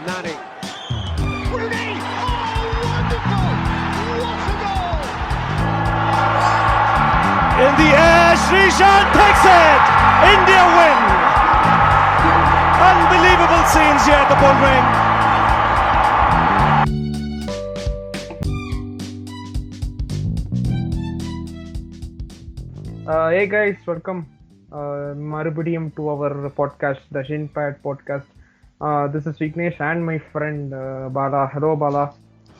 Nani. Rooney! Oh, wonderful! What a goal! In the air, Sreesanth takes it! India win! Unbelievable scenes here at the Bull Ring. Hey guys, welcome மறுபடியும் to our podcast, the Shinpad podcast. This is Vignesh and my friend Bala. Hello Bala.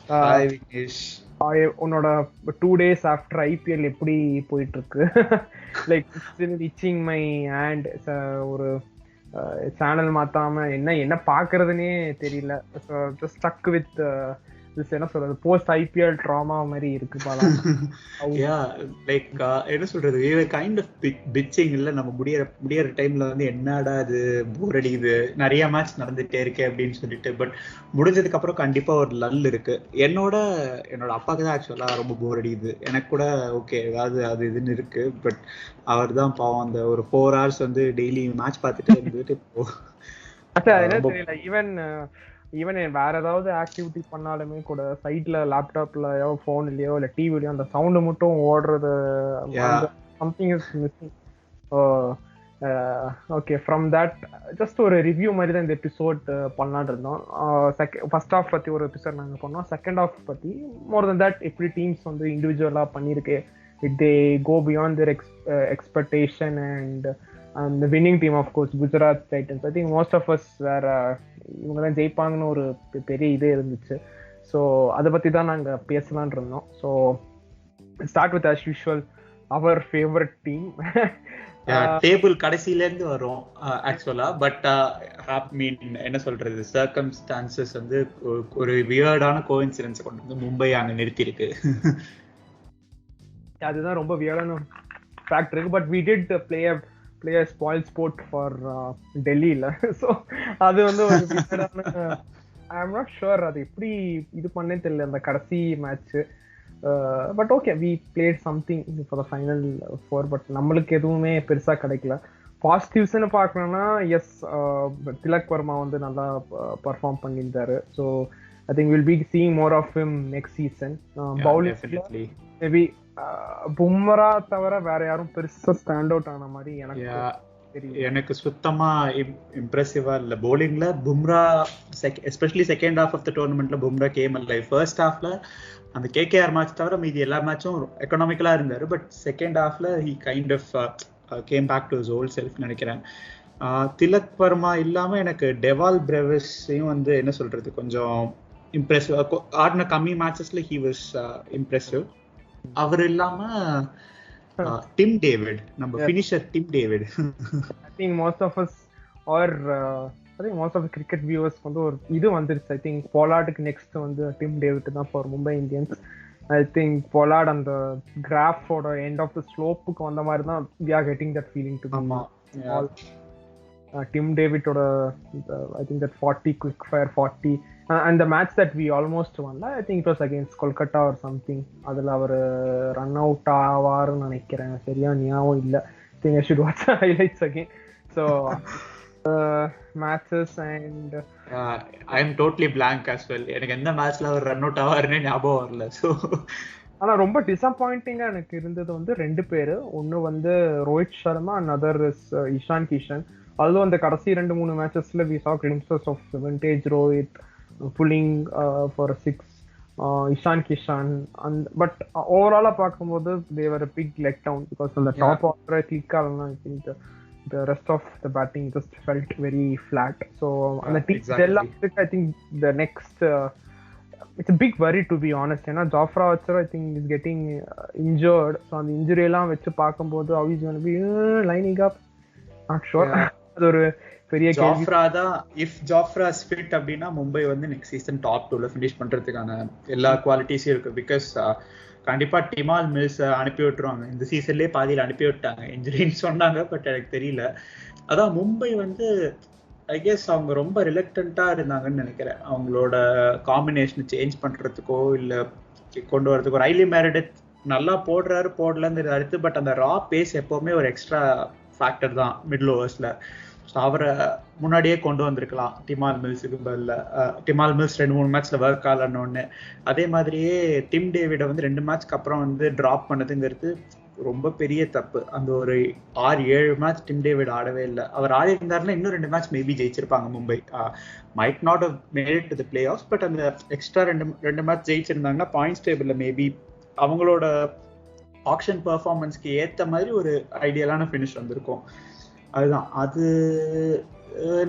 Hi Vignesh. உன்னோட 2 days after IPL எப்படி போயிட்டு இருக்கு? Like still itching my hand. ஒரு channel மாத்தாம என்ன பாக்குறதுனே தெரியல. Just stuck with என்ன சொல்றது, போஸ்ட் ஐபிஎல் ட்ராமா மாதிரி இருக்கு பாலா. என்ன சொல்றது, கைண்ட் ஆஃப் பிட்சிங் இல்ல, நம்ம முடியற டைம்ல வந்து என்னடா இது போர் அடிக்குது, நிறைய மேட்ச் நடந்துட்டே இருக்கு அப்படின்னு சொல்லிட்டு. பட் முடிஞ்சதுக்கு அப்புறம் கண்டிப்பா ஒரு லல் இருக்கு. என்னோட அப்பாக்கு தான் ஆக்சுவலா ரொம்ப போர் அடிக்குது. எனக்கு கூட ஓகே ஏதாவது அது இதுன்னு இருக்கு. பட் அவர் தான் பாவம் அந்த ஒரு 4 hours வந்து டெய்லி மேட்ச் பார்த்துட்டே இருந்துட்டு ஈவன் வேற ஏதாவது ஆக்டிவிட்டி பண்ணாலுமே கூட சைட்ல லேப்டாப்லயோ போன்லயோ இல்ல டிவிலயோ அந்த சவுண்ட் மட்டும் ஓடுறது, something is missing. Okay, from that just ஒரு ரிவ்யூ மாதிரி தான் இந்த எபிசோட் பண்ணலான்னு இருந்தோம். ஃபர்ஸ்ட் ஹாஃப் பத்தி ஒரு எபிசோட் நாங்கள் பண்ணோம். செகண்ட் ஹாஃப் பத்தி மோர் தென் தட் எப்படி டீம்ஸ் வந்து இண்டிவிஜுவலா பண்ணிருக்கு, it they go beyond their expectation and the winning team of course Gujarat Titans. I think most of us were இவங்க தான் ஜெயிப்பாங்கன்னு ஒரு பெரிய இதே இருந்துச்சு. ஸோ அதை பற்றி தான் நாங்கள் பேசலான் இருந்தோம். So start with as usual our favorite team. Table கடைசில இருந்து வரும் ஆக்சுவலா. பட் மீன் என்ன சொல்றது, சர்க்கம்ஸ்டான்சஸ் வந்து ஒரு வியர்டான கோஇன்சிடென்ஸ் கொண்டு வந்து மும்பை அங்க நிறுத்தி இருக்கு. அதுதான் ரொம்ப வியர்டான ஃபேக்ட் இருக்கு. But we did play a spoil sport for Delhi இல்ல. ஸோ அது வந்து ஒரு ஐ எம் நாட் ஷுர் அது எப்படி இது பண்ணே தெரியல அந்த கடைசி match. But okay, we played something for the final 4. But நம்மளுக்கு எதுவுமே பெருசா கிடைக்கல. பாசிட்டிவ்ஸ்ன்னு பார்க்கணும்னா எஸ், திலக் வர்மா வந்து நல்லா பர்ஃபார்ம் பண்ணியிருந்தாரு. So I think will be seeing more of him next season. Bowling maybe Bumrah தவிர வேற யாரும் பெருசா ஸ்டாண்ட் அவுட் ஆன மாதிரி எனக்கு சுத்தமா இம்ப்ரெசிவா இல்ல. பவுலிங்ல Bumrah especially second half of the டோர்னமெண்ட்ல பும்ரா கேம் இல்ல. ஃபர்ஸ்ட் ஹாஃப்ல அந்த கேகேஆர் மேட்ச் தவிர மீதி எல்லா மேட்சும் எக்கனாமிக்கலா இருந்தாரு. பட் செகண்ட் ஹாஃப்ல he kind of came back to his old self நினைக்கிறேன். திலக் வர்மா இல்லாம எனக்கு டெவால் பிரெவிஸையும் வந்து என்ன சொல்றது கொஞ்சம் இம்ப்ரெசிவ். ஆடின கம்மி மேட்சஸ்ல ஹி வாஸ் இம்ப்ரெசிவ். அவர் இல்லாம டிம் டேவிட், நம்ம finisher Tim David. I think most of us or I think most of the cricket viewers வந்து ஒரு இது வந்துருச்சு. I think போலார்டுக்கு நெக்ஸ்ட் வந்து டிம் டேவிட் தான் for Mumbai Indians. I think bollard அந்த கிராஃபோட end of த ஸ்லோப்புக்கு வந்த மாதிரி தான் we are getting that feeling to be all. Tim David oda I think that 40 quick fire 40 and the match that we almost won, I think it was against Kolkata or something. adula our run out ஆவார்னு நினைக்கிறேன். சரியா ஞாபகம் இல்ல. I think I should watch the highlights again. So matches and I am totally blank as well. எனக்கு எந்த மேட்ச்ல அவர் run out ஆவார்னே ஞாபகம் வரல. So ஆனா ரொம்ப டிசப்பாயிண்டிங்கா எனக்கு இருந்தது வந்து 2 பேரு. ஒன்னு வந்து Rohit Sharma and other is Ishan Kishan. அதுவும் அந்த கடைசி 2-3 மேட்சஸ்ல we saw glimpses of vintage Rohit pulling for 6, Ishan Kishan, but overall பார்க்கும்போது they were a big letdown because on the top order click ஆகலனா I think the rest of the batting just felt very flat. So on the team I think the next it's a big worry to be honest. ஏன்னா Jofra Archer I think is getting injured. So அந்த injury எல்லாம் வச்சு பார்க்கும்போது how is going to be lining up, not sure. அது ஒரு பெரிய Jofra தான். If Jofra is fit அப்படின்னா மும்பை வந்து நெக்ஸ்ட் சீசன் டாப் 2ல ஃபினிஷ் பண்றதுக்கான எல்லா குவாலிட்டிஸும் இருக்கு. பிகாஸ் கண்டிப்பா டிமால் மில்ஸ் அனுப்பி விட்டுருவாங்க. இந்த சீசன்லயே பாதியில் அனுப்பி விட்டாங்க, இன்ஜுரின்னு சொன்னாங்க. பட் எனக்கு தெரியல. அதான் மும்பை வந்து ஐ கெஸ் அவங்க ரொம்ப ரிலக்டண்டா இருந்தாங்கன்னு நினைக்கிறேன். அவங்களோட காம்பினேஷன் சேஞ்ச் பண்றதுக்கோ இல்ல கொண்டு வரதுக்கோ. ரைலி மெரிடித் நல்லா போடுறாரு போடலன்னு அடுத்து. பட் அந்த ரா பேஸ் எப்பவுமே ஒரு எக்ஸ்ட்ரா ஃபேக்டர் தான் மிடில் ஓவர்ஸ்ல. அவரை முன்னாடியே கொண்டு வந்திருக்கலாம் டிமால் மில்ஸுக்கு பதில். டிமால் மில்ஸ் 2-3 மேட்ச்ல ஒர்க் ஆகலன்னு. அதே மாதிரியே டிம் டேவிட வந்து 2 மேட்ச்க்கு அப்புறம் வந்து டிராப் பண்ணதுங்கிறது ரொம்ப பெரிய தப்பு. அந்த ஒரு 6-7 மேட்ச் டிம் டேவிட் ஆடவே இல்லை. அவர் ஆடி இருந்தாருன்னா இன்னும் 2 மேட்ச் மேபி ஜெயிச்சிருப்பாங்க Mumbai. Might not have made it to the playoffs, but அந்த எக்ஸ்ட்ரா 2 மேட்ச் ஜெயிச்சிருந்தாங்கன்னா பாயிண்ட்ஸ் டேபிள்ல மேபி அவங்களோட ஆக்ஷன் பெர்ஃபார்மன்ஸ்க்கு ஏத்த மாதிரி ஒரு ஐடியலான ஃபினிஷ் வந்திருக்கும். அதுதான் அது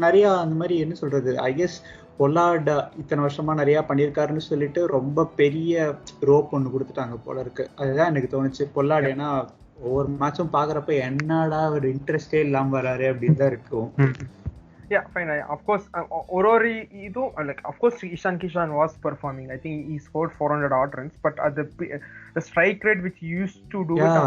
நிறைய அந்த மாதிரி என்ன சொல்றது, ஐ கெஸ் பொல்லார்ட் இத்தனை வருஷமா நிறைய பண்ணியிருக்காருன்னு சொல்லிட்டு ரொம்ப பெரிய ரோப் ஒன்று கொடுத்துட்டாங்க போல இருக்கு. அதுதான் எனக்கு தோணுச்சு பொல்லார்ட். ஏன்னா ஒவ்வொரு மேட்சும் பாக்குறப்ப என்னடா ஒரு இன்ட்ரெஸ்டே இல்லாம வராரு அப்படின்னு தான் இருக்கும். Yeah, fine. Of course, Orori, like of course, Ishan Kishan was performing. I think he scored 400 odd runs, but at the strike rate which he used to do it,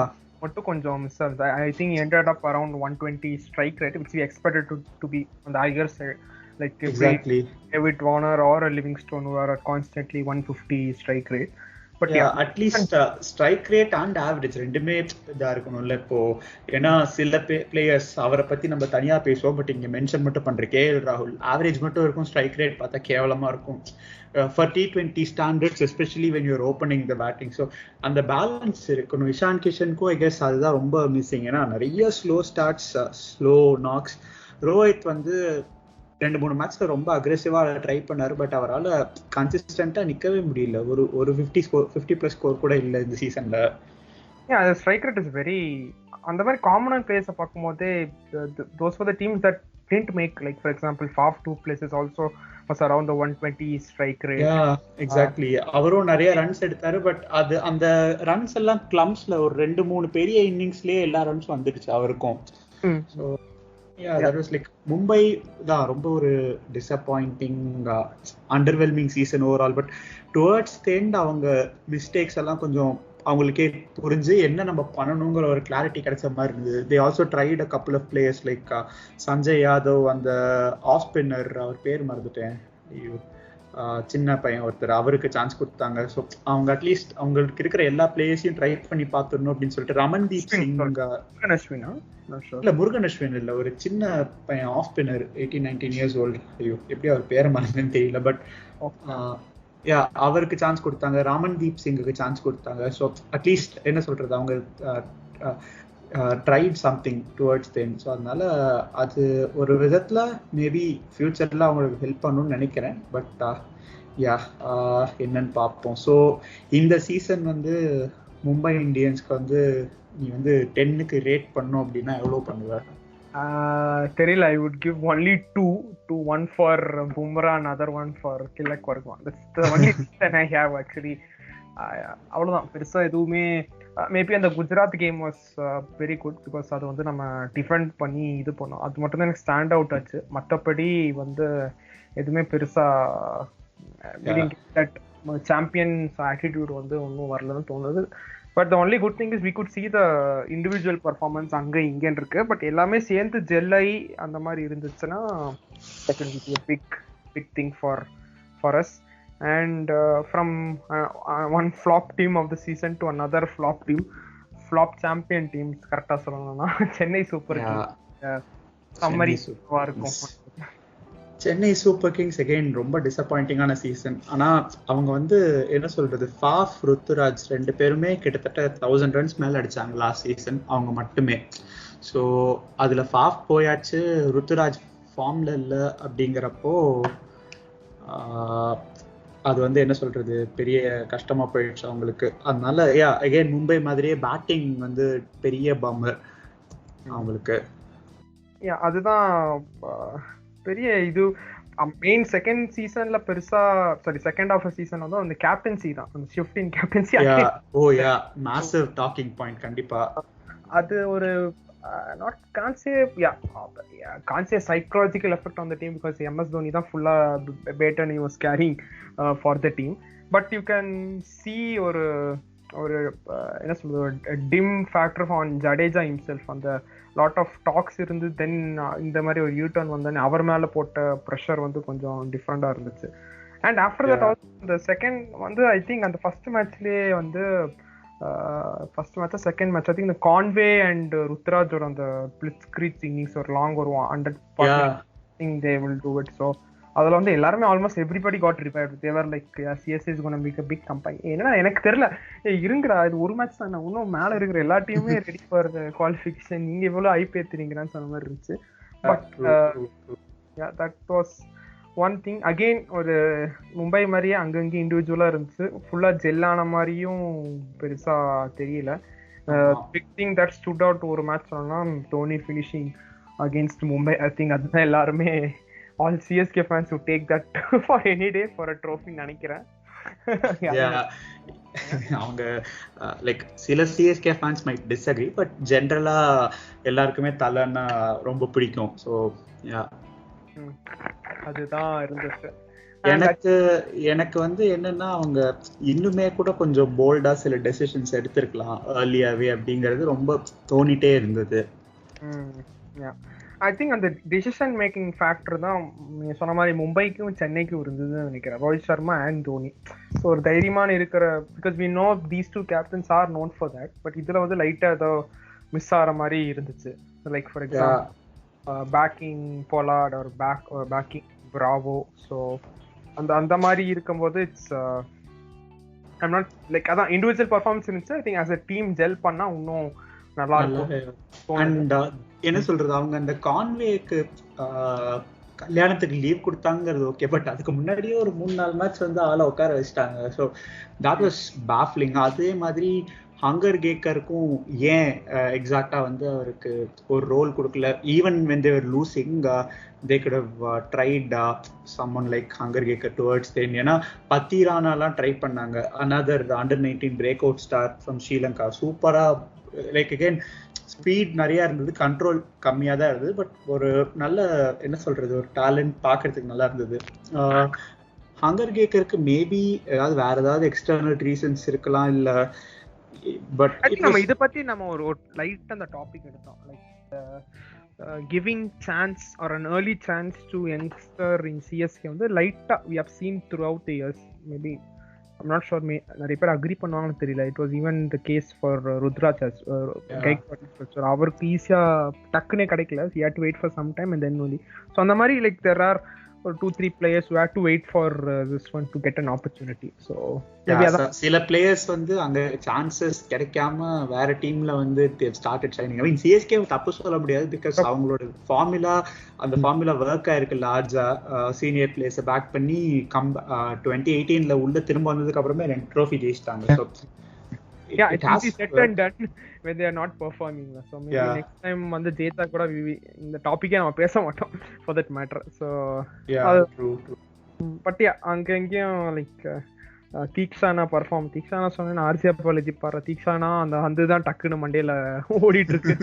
மட்டும் கொஞ்சம் மிஸ் ஆகுது. I think he ended up around 120 strike rate, which we expected to be on the higher side. Like exactly David Warner or Livingstone who are at constantly 150 strike rate. But yeah, at least strike rate and average ரெண்டுமே இதா இருக்கணும்ல. இப்போ ஏன்னா சில players அவரை பத்தி நம்ம தனியா பேசுவோம், பட் இங்க மென்ஷன் மட்டும் பண்ற கேஎல் ராகுல் ஆவரேஜ் மட்டும் இருக்கும், ஸ்ட்ரைக் ரேட் பார்த்தா கேவலமா இருக்கும். For T20 standards, especially when you're opening the batting. So அந்த பேலன்ஸ் இருக்கணும். இஷான் கிஷனுக்கும் ஐ கெஸ் அதுதான் ரொம்ப மிஸ்ஸிங். ஏன்னா நிறைய slow starts, slow knocks. Rohit வந்து 2-3 மேட்ச்ல ரொம்ப அக்ரெசிவா ட்ரை பண்ணாரு, பட் அவரால் கன்சிஸ்டன்டா நிக்கவே முடியல. ஒரு 50+ ஸ்கோர் கூட இல்ல இந்த சீசன்ல. அந்த ஸ்ட்ரைக் ரேட் இஸ் வெரி, அந்த மாதிரி காமனான பிளேயர்ஸை பார்க்கும்போது those were the teams that didn't make, like for example Faf du Plessis also was around the 120 strike rate. Yeah, exactly. அவரும் நிறைய ரன்ஸ் எடுத்தாரு, பட் அது அந்த ரன்ஸ் எல்லாம் கிளம்ஸ்ல ஒரு 2-3 பெரிய இன்னிங்ஸ்லயே எல்லா ரன்ஸும் வந்துடுச்சு அவருக்கும். So yeah, that was like Mumbai தான் ரொம்ப ஒரு disappointing, underwhelming season overall. But towards the end அவங்க mistakes எல்லாம் கொஞ்சம் அவங்களுக்கே புரிஞ்சு என்ன நம்ம பண்ணணுங்கிற ஒரு கிளாரிட்டி கிடைச்ச மாதிரி இருந்தது. They also tried a couple of players like Sanjay Yadav, அந்த ஆஃப் ஸ்பின்னர், அவர் பேர் மறந்துட்டேன், சின்ன பையன் ஒருத்தர், அவருக்கு சான்ஸ் கொடுத்தாங்க. ஸோ அவங்க அட்லீஸ்ட் அவங்களுக்கு இருக்கிற எல்லா பிளேயர்ஸையும் ட்ரை பண்ணி பார்த்துடணும் அப்படின்னு சொல்லிட்டு ரமன்தீப் சிங், இல்ல முருகன் அஸ்வின் இல்ல, ஒரு சின்ன பையன் ஆஃப் ஸ்பின்னர் 18-19 years old. ஐயோ எப்படி அவர் பேரை மறந்துன்னு தெரியல, பட் அவருக்கு சான்ஸ் கொடுத்தாங்க. ராமன்தீப் சிங்குக்கு சான்ஸ் கொடுத்தாங்க. ஸோ அட்லீஸ்ட் என்ன சொல்றது, அவங்க tried something towards them. So அதனால அது ஒரு விதத்துல மேபி ஃபியூச்சர்ல அவங்களுக்கு ஹெல்ப் பண்ணணும்னு நினைக்கிறேன். பட் என்னன்னு பார்ப்போம். ஸோ இந்த சீசன் வந்து மும்பை இந்தியன்ஸ்க்கு வந்து நீ வந்து 10க்கு ரேட் பண்ணும் அப்படின்னா எவ்வளோ பண்ணுவ? தெரியல. I would give only two, one for Bumrah, another one for Tilak Varma. That's the only reason I have actually. அவ்வளோதான், பெருசா எதுவுமே. மேபி அந்த Gujarat game was very good, because அது வந்து நம்ம டிஃபெண்ட் பண்ணி இது பண்ணோம். அது மட்டும் தான் எனக்கு ஸ்டாண்ட் அவுட் ஆச்சு. மற்றபடி வந்து எதுவுமே பெருசா சாம்பியன்ஸ் ஆட்டிடியூட் வந்து ஒன்றும் வரலன்னு தோணுது. But the only good thing is we could see the individual performance அங்கே இங்கேன்னு இருக்கு. பட் எல்லாமே சேர்ந்து ஜெல்லை அந்த மாதிரி இருந்துச்சுன்னா big thing for us. And from one flop team of the season to another flop champion teams, கரெக்டா சொல்லணும்னா சென்னை சூப்பர் கிங்ஸ் சம்மரி இருக்கும். சென்னை சூப்பர் கிங்ஸ் அகைன் ரொம்ப டிசப்பாயிண்டிங்கான சீசன். ஆனா அவங்க வந்து என்ன சொல்றது, ஃபாஃப், ருத்துராஜ் 2 பேருமே கிட்டத்தட்ட 1000 runs மேல அடிச்சாங்க லாஸ்ட் சீசன் அவங்க மட்டுமே. ஸோ அதுல ஃபாஃப் போயாச்சு, ருத்துராஜ் ஃபார்ம்ல இல்லை. அப்படிங்கிறப்போ அது வந்து என்ன சொல்றது, பெரிய கஷ்டமா போயிடுச்சு அவங்களுக்கு. அதனால அகைன் மும்பை மாதிரியே பேட்டிங் வந்து பெரிய பம்மர் அவங்களுக்கு. அதுதான் பெரிய இது. மெயின் செகண்ட் சீசன்ல பெருசா, சாரி செகண்ட் ஆஃப் சீசன் வந்து அந்த கேப்டன்சி தான், அந்த shift in captaincy. Massive docking point கண்டிப்பா. அது ஒரு can't say psychological effect on the team, because MS Dhoni தான் full baton he was carrying for the team. But you can see ஒரு என்ன சொல்றது, dim factor on Jadeja himself. அந்த lot of talks இருந்து தென் இந்த மாதிரி ஒரு U-turn வந்தோடனே அவர் மேல போட்ட ப்ரெஷர் வந்து கொஞ்சம் டிஃப்ரெண்டா இருந்துச்சு. அண்ட் ஆஃப்டர் தட் ஆல்சோ இந்த செகண்ட் வந்து ஐ திங்க் அந்த ஃபர்ஸ்ட் மேட்ச்லயே வந்து first match second match I think இந்த கான்வே அண்ட் ருத்ராஜோட அந்த பிளிட்ஸ்கிரீட் இன்னிங்ஸ் ஒரு லாங் ஒரு 100 thing they will do it. So அதில் வந்து எல்லாருமே almost everybody got repaired. They were like CSA is gonna be a big company. என்னன்னா எனக்கு தெரியல, இருங்கடா இது ஒரு மேட்ச் தான், இன்னும் மேலே இருக்கிற எல்லா டீமுமே ரெடி ஃபார் குவாலிஃபிகேஷன், நீங்க எவ்வளோ ஐபி ஏத்துறீங்கன்னு சொன்ன மாதிரி இருந்துச்சு. But that was one thing. Again ஒரு மும்பை மாதிரியே அங்கங்கே இண்டிவிஜுவலாக இருந்துச்சு, ஃபுல்லாக ஜெல்லான மாதிரியும் பெருசா தெரியல. Big thing that stood out ஒரு மேட்ச் சொன்னா Dhoni finishing against Mumbai. I think அதுதான் எல்லாருமே all CSK fans would take that for any day for a trophy நினைக்கிறேன். அவங்க லைக் சில CSK fans might disagree, but ஜெனரலா எல்லாருக்குமே தலன்னா ரொம்ப பிடிக்கும். ஸோ அதுதான் இருந்துச்சு. எனக்கு வந்து என்னன்னா அவங்க இன்னுமே கூட கொஞ்சம் போல்டா சில டெசிஷன்ஸ் எடுத்திருக்கலாம் ஏர்லியாவே அப்படிங்கிறது ரொம்ப தோணிட்டே இருந்தது. ஐ திங்க் அந்த டிசிஷன் மேக்கிங் ஃபேக்டர் தான் நீங்க சொன்ன மாதிரி மும்பைக்கும் சென்னைக்கும் இருந்ததுன்னு நினைக்கிறேன். ரோஹித் சர்மா அண்ட் தோனி. ஸோ ஒரு தைரியமான இருக்கிற, because we know these two captains are known for that. But இதுல வந்து லைட்டா ஏதோ மிஸ் ஆகிற மாதிரி இருந்துச்சு. Like for example backing Pollard ஒரு பேக்கிங் பிராவோ. ஸோ அந்த மாதிரி இருக்கும்போது இட்ஸ் ஐம் நாட் லைக் அதான் இண்டிவிஜுவல் பர்ஃபார்மன்ஸ் இருந்துச்சு. I think as a team gel பண்ணா இன்னும் நல்லா இருக்கும். அண்ட் என்ன சொல்றது, அவங்க அந்த கான்வேக்கு கல்யாணத்துக்கு லீவ் கொடுத்தாங்கிறது ஓகே, பட் அதுக்கு முன்னாடியே ஒரு 3-4 மேட்ச் வந்து ஆளை உட்கார வச்சிட்டாங்க. So that was baffling. அதே மாதிரி ஹங்கர் கேக்கருக்கும் ஏன் எக்ஸாக்டா வந்து அவருக்கு ஒரு ரோல் கொடுக்கல? Even when they were losing they could have tried someone like Hangargekar towards the end. ஏன்னா பத்திரானாலாம் ட்ரை பண்ணாங்க, another under-19 breakout star from Sri Lanka. சூப்பரா லைக் அகைன் ஸ்பீட் நிறைய இருந்தது, கண்ட்ரோல் கம்மியா தான் இருந்தது, பட் ஒரு நல்ல என்ன சொல்றது ஒரு டேலண்ட் பார்க்கறதுக்கு நல்லா இருந்தது. ஹங்கர் கேக்கருக்கு மேபி ஏதாவது வேற ஏதாவது எக்ஸ்டர்னல் ரீசன்ஸ் இருக்கலாம் இல்ல, பட் நம்ம இத பத்தி நம்ம ஒரு லைட் அந்த டாபிக் எடுத்தோம். Like giving chance or an early chance to youngster in CSK வந்து லைட்டா we have seen throughout the years. Maybe I'm not sure, நிறைய பேர் அக்ரி பண்ணுவாங்கன்னு தெரியல. It was even the case for Ruturaj. அவருக்கு ஈஸியா டக்குனே கிடைக்கல. he had to wait for some time and then only. So அந்த மாதிரி like there are 2-3 players who had to wait for this one to get an opportunity. So சில players வந்து அங்க chances கிடைக்காம வேற டீம்ல வந்து they started shining. I mean CSK தப்பு சொல்ல முடியாது, பிகாஸ் அவங்களோட ஃபார்முலா அந்த ஃபார்முலா ஒர்க் ஆயிருக்கு லார்ஜா. சீனியர் பிளேயர்ஸை பேக் பண்ணி 2018ல உள்ள திரும்ப வந்ததுக்கு அப்புறமே 2 ட்ரோஃபி ஜெயிச்சிட்டாங்க. So yeah, it has set and done when they are not performing. So maybe next time வந்து ஜெயித்தா கூட இந்த டாபிக்கே நம்ம பேச மாட்டோம் for that matter. So true. But அங்க எங்கேயும் லைக் தீக்ஷானா பர்ஃபார்ம். தீக்ஷானா சொன்னா ஆர்சிஎஃப் பாலாஜி பாரு, தீக்ஷானா அந்த அதுதான் டக்குன்னு மண்டையில ஓடிட்டு இருக்கு.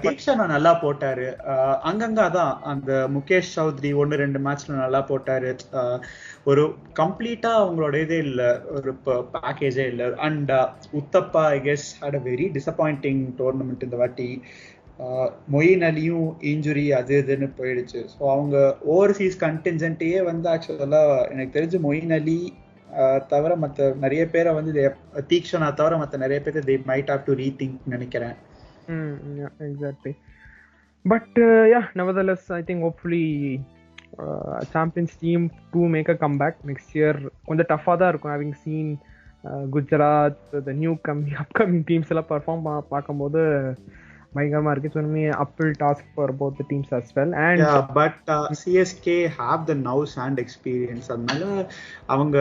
தீக்ஷானா நல்லா போட்டாரு அங்கங்க. அதான் அந்த முகேஷ் சௌத்ரி 1-2 மேட்ச்ல நல்லா போட்டாரு. ஒரு கம்ப்ளீட்டா அவங்களோட இதே இல்ல, ஒரு பேக்கேஜே இல்ல. And Uthappa I guess had a very disappointing tournament இந்த வாட்டி. மொயின் அலியும் இன்ஜுரி அது இதுன்னு போயிடுச்சு. ஸோ அவங்க ஓவர்சீஸ் கண்டின்ஜென்ட்டையே வந்து ஆக்சுவலா எனக்கு தெரிஞ்சு மொயின் அலி தவிர மற்ற நிறைய பேரை வந்து தீக்ஷனா தவிர மற்ற நிறைய பேர் they might have to rethink நினைக்கிறேன். Exactly. But nevertheless I think hopefully Champions team to make a comeback next year. கொஞ்சம் டஃபா தான் இருக்கும், having seen Gujarat, the new upcoming teams எல்லாம் பெர்ஃபார்ம் பார்க்கும்போது பயங்கரமா இருக்கு. So me uphill task for both the teams as well. And but CSK have the nous and experience. அதனால அவங்க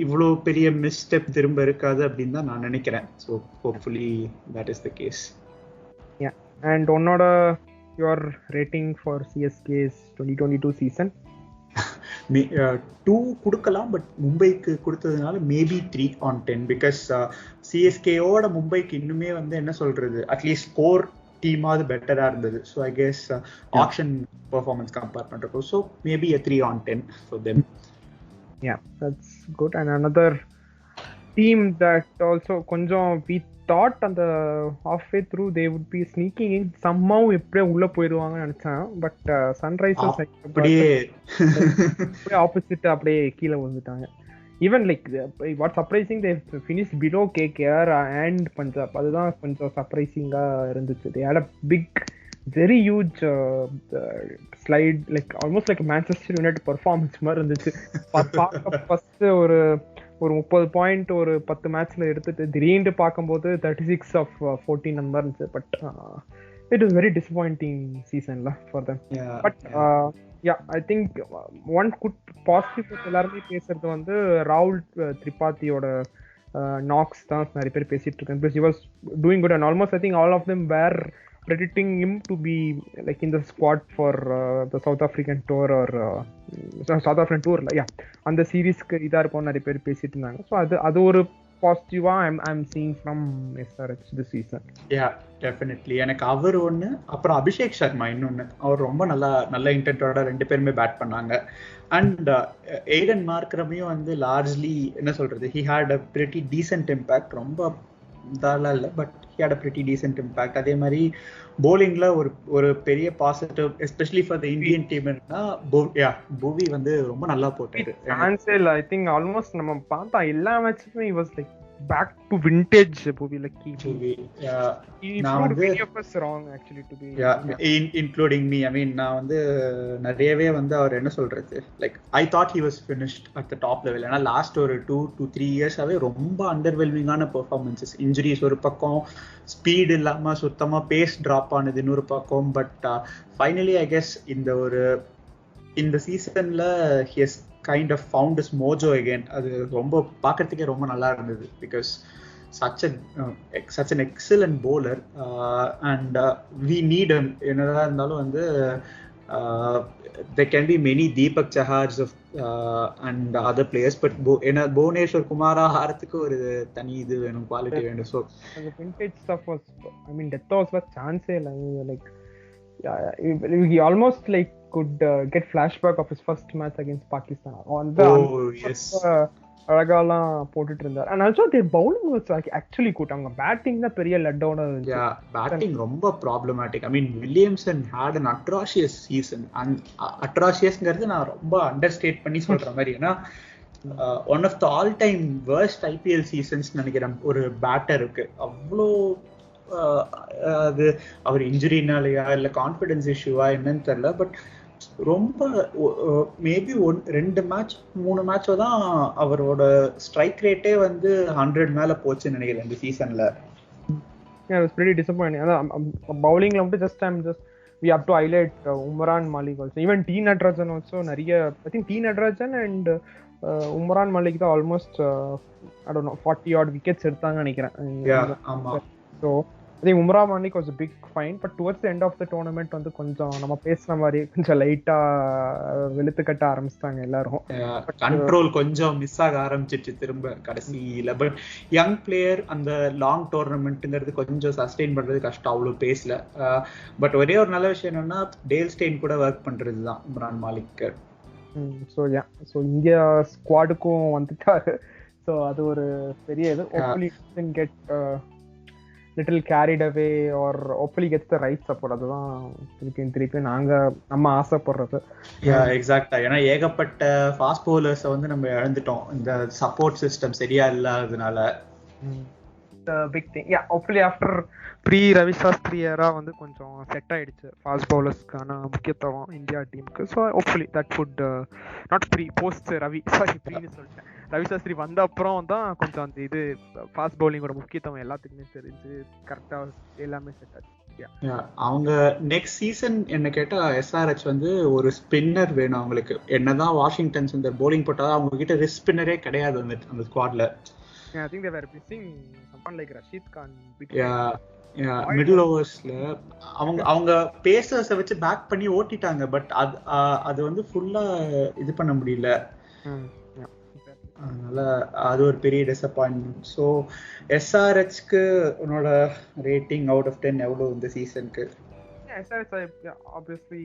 இவ்வளோ பெரிய மிஸ்டெப் திரும்ப இருக்காது அப்படின்னு தான் நான் நினைக்கிறேன். So hopefully that is the case. Yeah. And உன்னோட your rating for CSK's 2022 season? 2 கொடுக்கலாம், பட் மும்பைக்கு கொடுத்ததுனால மேபி 3/10 பிகாஸ் சிஎஸ்கேயோட மும்பைக்கு இன்னுமே வந்து என்ன சொல்றது அட்லீஸ்ட் ஸ்கோர் டீமாவது பெட்டரா இருந்தது. So I guess action performance compare பண்றப்போ so maybe a 3/10 for them. Yeah, that's good. And another team that also கொஞ்சம் we thought அந்த halfway through they would be sneaking in somehow எப்படியே உள்ள போயிடுவாங்கன்னு நினைச்சேன். But Sunrisers அப்படியே opposite அப்படியே கீழே விழுந்துட்டாங்க. Even like what surprising they finish below KKR and Punjab. அதுதான் கொஞ்சம் சர்ப்ரைசிங்கா இருந்துச்சு. They had a big very huge slide, like almost like Manchester United performance மாதிரி இருந்துச்சு. ஃபர்ஸ்ட் ஒரு 30 பாயிண்ட் ஒரு 10 மேட்ச்ல எடுத்துட்டு திடீர்னு பார்க்கும்போது 36 ஆஃப் 14 நம்பர் இருந்துச்சு. But it is very disappointing சீசன்ல for them. But yeah, I think one good positive எல்லாருமே பேசுறது வந்து ராகுல் திரிபாத்தியோட நாக்ஸ் தான் நிறைய பேர் பேசிட்டு இருக்காங்க. Because he was doing good and almost I think all of them were predicting him to be like in the squad for the South African tour or South African tour yeah அந்த சீரீஸ்க்கு இதா இருக்கும் நிறைய பேர் பேசிட்டு இருந்தாங்க. So அது ஒரு பாசிட்டிவா I'm seeing from SRH this season. Yeah, definitely. எனக்கு அவர் ஒன்று, அப்புறம் அபிஷேக் சர்மா இன்னொன்று. அவர் ரொம்ப நல்ல இன்டென்ட்டோட ரெண்டு பேருமே பேட் பண்ணாங்க. அண்ட் எய்டன் மார்க்ரமையும் வந்து லார்ஜ்லி என்ன சொல்றது, he had a pretty decent impact. ரொம்ப இதெல்லாம் இல்லை, but he had a pretty decent impact. அதே மாதிரி bowlingல ஒரு பெரிய positive especially for the Indian டீம்னா புவி வந்து ரொம்ப நல்லா போட்டாரு. ஐ திங்க் ஆல்மோஸ்ட் நம்ம பார்த்தா எல்லா மேட்சுமே he was like back to vintage Bhuvi. Like he proved many of us wrong actually to be including me. I mean நான் வந்து நிறையவே வந்து அவர் என்ன சொல்றது, like I thought he was finished at the top level. ஏன்னா last ஒரு 2 to 3 years ஆவே ரொம்ப அண்டர்வெல்மிங்கான பெர்ஃபார்மன்சஸ், இன்ஜுரிஸ் ஒரு பக்கம், ஸ்பீட் இல்லாம சுத்தமா பேஸ் டிராப் ஆனது இன்னொரு பக்கம். பட் ஃபைனலி ஐ கெஸ் இந்த சீசன்ல he has kind of found his mojo again. அது ரொம்ப பார்க்கறதுக்கே ரொம்ப நல்லா இருந்தது. Because such an excellent bowler and we need him. என்னதான் இருந்தாலும் வந்து there can be many Deepak Chahars of and other players, but Bhubaneswar குமாரா ஆறதுக்கு ஒரு தனி இது வேணும், குவாலிட்டி வேணும். So vintage stuff was, I mean death was chance like he almost like could get flashback of his first match against Pakistan on the அழகாலாம் போட்டுட்டு இருந்தார். and also their bowling was actually good. அவங்க batting தான் பெரிய let down இருந்துச்சு. yeah, batting ரொம்ப problematic. I mean Williamson had an atrocious season. and atrociousங்கிறது நான் ரொம்ப அண்டர்ஸ்டேட் பண்ணி சொல்ற மாதிரி. ஏன்னா one of the all time worst IPL seasons நினைக்கிறேன் ஒரு பேட்டருக்கு. அவ்வளோ அது அவர் இன்ஜுரினாலயா இல்ல கான்ஃபிடன்ஸ் இஷ்யூவா என்னன்னு தெரியல. பட் ரொம்ப மேபி 2 மேட்ச் 3 மேட்ச் தான் அவரோட ஸ்ட்ரைக் ரேட்டே வந்து 100 மேல போச்சுன்னு நினைக்கிறேன் இந்த சீசன்ல. Yeah, it was pretty disappointing. Bowling la just we have to highlight Umran Malik also. Even T Natarajan also nariya, I think T Natarajan and Umran Malik da almost I don't know 40 odd wickets எடுத்தாங்க நினைக்கிறேன். Yeah, ஆமா. So I think Umran Malik was a big find, but towards the end of the tournament வந்து கொஞ்சம் நம்ம பேசுற மாதிரி கொஞ்சம் லைட்டா வெளுத்து கட்ட ஆரம்பிச்சிட்டாங்க எல்லாரும். கண்ட்ரோல் கொஞ்சம் மிஸ் ஆக ஆரம்பிச்சிருச்சு திரும்ப கடைசியில. பட் யங் பிளேயர் அந்த லாங் டோர்னமெண்ட்ங்கிறது கொஞ்சம் சஸ்டெயின் பண்றது கஷ்டம், அவ்வளவு பேசல. பட் ஒரே ஒரு நல்ல விஷயம் என்னன்னா டேல் ஸ்டெயின் கூட ஒர்க் பண்றது தான் உம்ரான் மாலிக். ஸோ இந்தியா ஸ்குவாடுக்கும் வந்துட்டாரு. ஸோ அது ஒரு பெரிய இது. Hopefully get little carried away or hopefully gets the right support. அதுதான் திருப்பி நம்ம ஆசைப்படுறது. எக்ஸாக்ட்டா. ஏன்னா ஏகப்பட்ட ஃபாஸ்ட் பவுலர்ஸ் வந்து நம்ம இழந்துட்டோம் இந்த சப்போர்ட் சிஸ்டம் சரியா இல்லாததுனால. the big thing hopefully after pre Ravi Shastri era வந்து கொஞ்சம் செட் ஆயிடுச்சு ஃபாஸ்ட் பவுலர்ஸ்க்கான முக்கியத்துவம் இந்தியா டீமுக்கு. So hopefully that would not post Ravi சொல்லிட்டேன். ரவி சாஸ்திரி வந்த அப்புறம் தான் கொஞ்சம் அந்த இது ஃபாஸ்ட் பவுலிங்கோட முக்கியத்துவம் எல்லாத்துக்குமே தெரிஞ்சு கரெக்டா எல்லாமே செட் ஆச்சு. அவங்க நெக்ஸ்ட் சீசன் என்ன கேட்டா எஸ்ஆர்ஹெச் வந்து ஒரு ஸ்பின்னர் வேணும் அவங்களுக்கு. என்னதான் வாஷிங்டன்ஸ் இந்த பவுலிங் போட்டாலும் அவங்க கிட்ட ரிஸ்க் ஸ்பின்னரே கிடையாது அந்த ஸ்குவாட்ல. I think they were missing someone like Rashid Khan. Middle ஓவர்ஸ்ல அவங்க பேசர்ஸை வச்சு பேக் பண்ணி ஓட்டிட்டாங்க. பட் அது வந்து ஃபுல்லா இது பண்ண முடியல. அதனால அது ஒரு பெரிய டிசப்பாயின்மெண்ட். ஸோ எஸ்ஆர்ஹெச்க்கு உன்னோட ரேட்டிங் அவுட் ஆஃப் 10 எவ்வளோ இந்த சீசனுக்கு? SRH obviously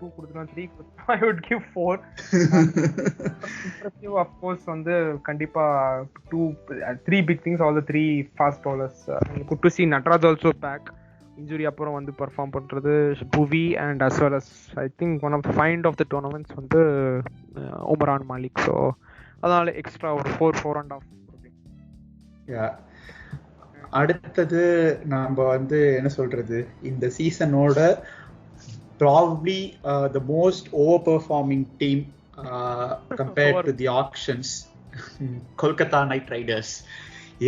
2 கொடுத்துறோம், 3 கொடுத்துறோம். I would give 4. Of course வந்து கண்டிப்பா 3 big things, all the 3 fast bowlers. Good to see Nataraj also back. Injury அப்புறம் வந்து பெர்ஃபார்ம் பண்றது புவி and as well as I think one of the find of the tournaments வந்து Umran Malik. So அதனால extra ஒரு 4.5. அடுத்தது நாம வந்து என்ன சொல்றது, இந்த சீசனோட probably the most overperforming team compared to the auctions, Kolkata Knight Riders.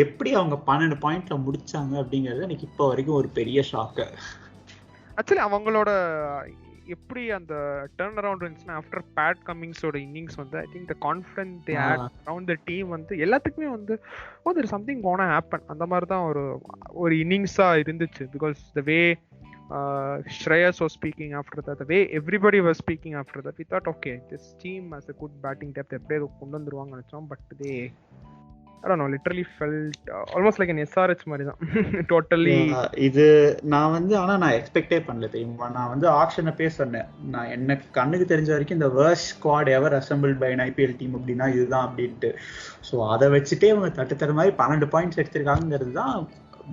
எப்படி அவங்க 12 பாயிண்ட்ல முடிச்சாங்க அப்படிங்கிறது எனக்கு இப்போ வரைக்கும் ஒரு பெரிய ஷாக்கு. ஆக்சுவலி அவங்களோட எப்படி அந்த டர்ன் அரவுண்ட் இருந்துச்சுன்னா ஆஃப்டர் பேட் கமிங்ஸோட இன்னிங்ஸ் வந்து I think the confident they had around the team வந்து எல்லாத்துக்குமே வந்து தேர் சம்திங் கோனா ஹேப்பன் அந்த மாதிரி தான் ஒரு இன்னிங்ஸாக இருந்துச்சு. Because the way Shreyas was speaking after that, the way everybody was speaking after that, we thought okay, this team has a good batting depth, எப்படியே கொண்டு வந்துருவாங்க நினைச்சோம். But they I don't know, literally felt almost like an SRH மாதிரி தான் totally. இது நான் வந்து ஆனா நான் எக்ஸ்பெக்டே பண்ணல தெரியுமா. நான் வந்து ஆக்ஷனை பேச சொன்னேன், நான் எனக்கு கண்ணுக்கு தெரிஞ்ச வரைக்கும் இந்த worst squad ever assembled by an IPL team அப்படின்னா இதுதான் அப்படின்ட்டு. ஸோ அதை வச்சுட்டே அவங்க தட்டுத்தர மாதிரி 12 பாயிண்ட்ஸ் எடுத்திருக்காங்கிறது தான்.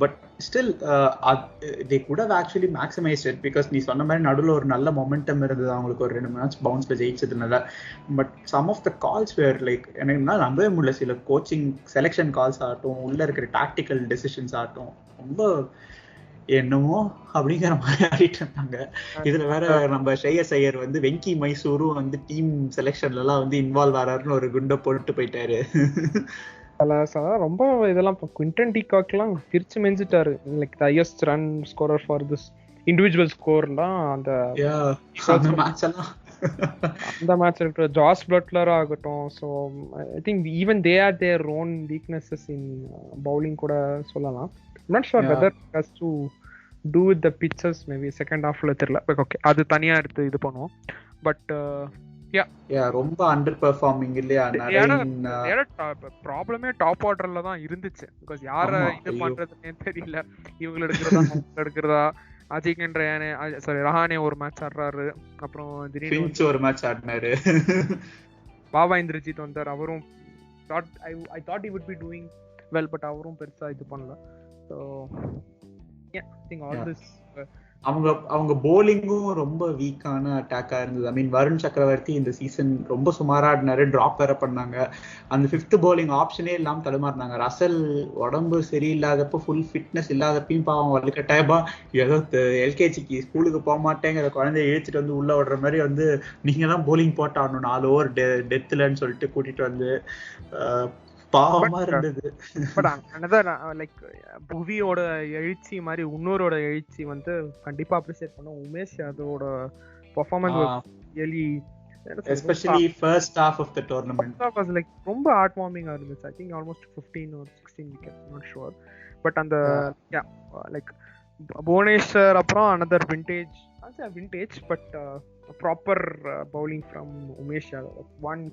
But still they could have actually maximized it because நீ சொன்ன மாதிரி நடுவில் ஒரு நல்ல மொமெண்டம் இருந்தது அவங்களுக்கு, ஒரு 2 மேட்ச் பவுன்ஸ்ல ஜெயிச்சதுனால. But some of the calls were like எனக்கு நம்பவே முடியல. சில கோச்சிங் செலெக்ஷன் கால்ஸ் ஆகட்டும், உள்ள இருக்கிற டாக்டிக்கல் டெசிஷன்ஸ் ஆகட்டும், ரொம்ப என்னமோ அப்படிங்கிற மாதிரி ஆடிட்டு இருந்தாங்க. இதுல வேற நம்ம ஸ்ரேயஸ் ஐயர் வந்து வெங்கி மைசூரும் வந்து டீம் செலெக்ஷன்ல எல்லாம் வந்து இன்வால்வ் ஆறாருன்னு ஒரு குண்டை போட்டு போயிட்டாரு. ரொம்ப இதெல்லாம் குவிண்டன் டி காக்லாம் பிரிச்சு மெஞ்சிட்டாரு. Like the highest run scorer for this individual ஸ்கோர்லாம் அந்த மேட்ச் இருக்கிற ஜாஸ் பட்லர் ஆகட்டும். So I think even they are their own weaknesses in bowling கூட சொல்லலாம். Not sure whether has to do with the pitches, maybe second ஹாஃப்ல தெரியல. Okay அது தனியா எடுத்து இது பண்ணுவோம். பட் ரொம்ப அண்டர் பெர்ஃபார்மிங் இல்லையா. ப்ராப்ளமே டாப் ஆர்டர்ல தான் இருந்துச்சு. பிகாஸ் யார இது பண்றதுன்னே தெரியல. இவங்க எடுக்கிறதா அஜிங்கன் ரஹானே ஒரு மேட்ச் ஆடுறாரு, அப்புறம் திடீர்னு ஒரு மேட்ச் ஆடினாரு. பாபா இந்திரஜித் வந்தார், அவரும் I thought he would be doing well, but அவரும் பெருசா இது பண்ணல. So yeah, I think all this அவங்க போலிங்கும் ரொம்ப வீக்கான அட்டாக்கா இருந்தது. ஐ மீன் வருண் சக்கரவர்த்தி இந்த சீசன் ரொம்ப சுமாரா ஆடினாரு, டிராப் வேற பண்ணாங்க. அந்த 5th bowling ஆப்ஷனே இல்லாம தடுமாறினாங்க. ரசல் உடம்பு சரியில்லாதப்போ, ஃபுல் ஃபிட்னஸ் இல்லாதப்பையும் பாவம் வலுக்கட்டாயமா ஏதோ எல்கேஜிக்கு ஸ்கூலுக்கு போக மாட்டேங்கிற குழந்தைய இழுத்துட்டு வந்து உள்ள விடுற மாதிரி வந்து நீங்க தான் போலிங் போட்டு ஆடணும் 4 ஓவர் டெத்லன்னு சொல்லிட்டு கூட்டிட்டு வந்து பாவமா இருந்தது. பட் another லைக் புவியோட எழுச்சி மாதிரி இன்னொரோட எழுச்சி வந்து கண்டிப்பா அப்ரிஷியேட் பண்ணோம். உமேஷ் யாதவோட performance really especially first half of the tournament was like ரொம்ப ஹார்ட் வார்மிங்கா இருந்துச்சு. I think almost 15 or 16 wickets, not sure. But அந்த லைக் புவனேஸ்வர் அப்புறம் another vintage but proper bowling from Umesh Yadav.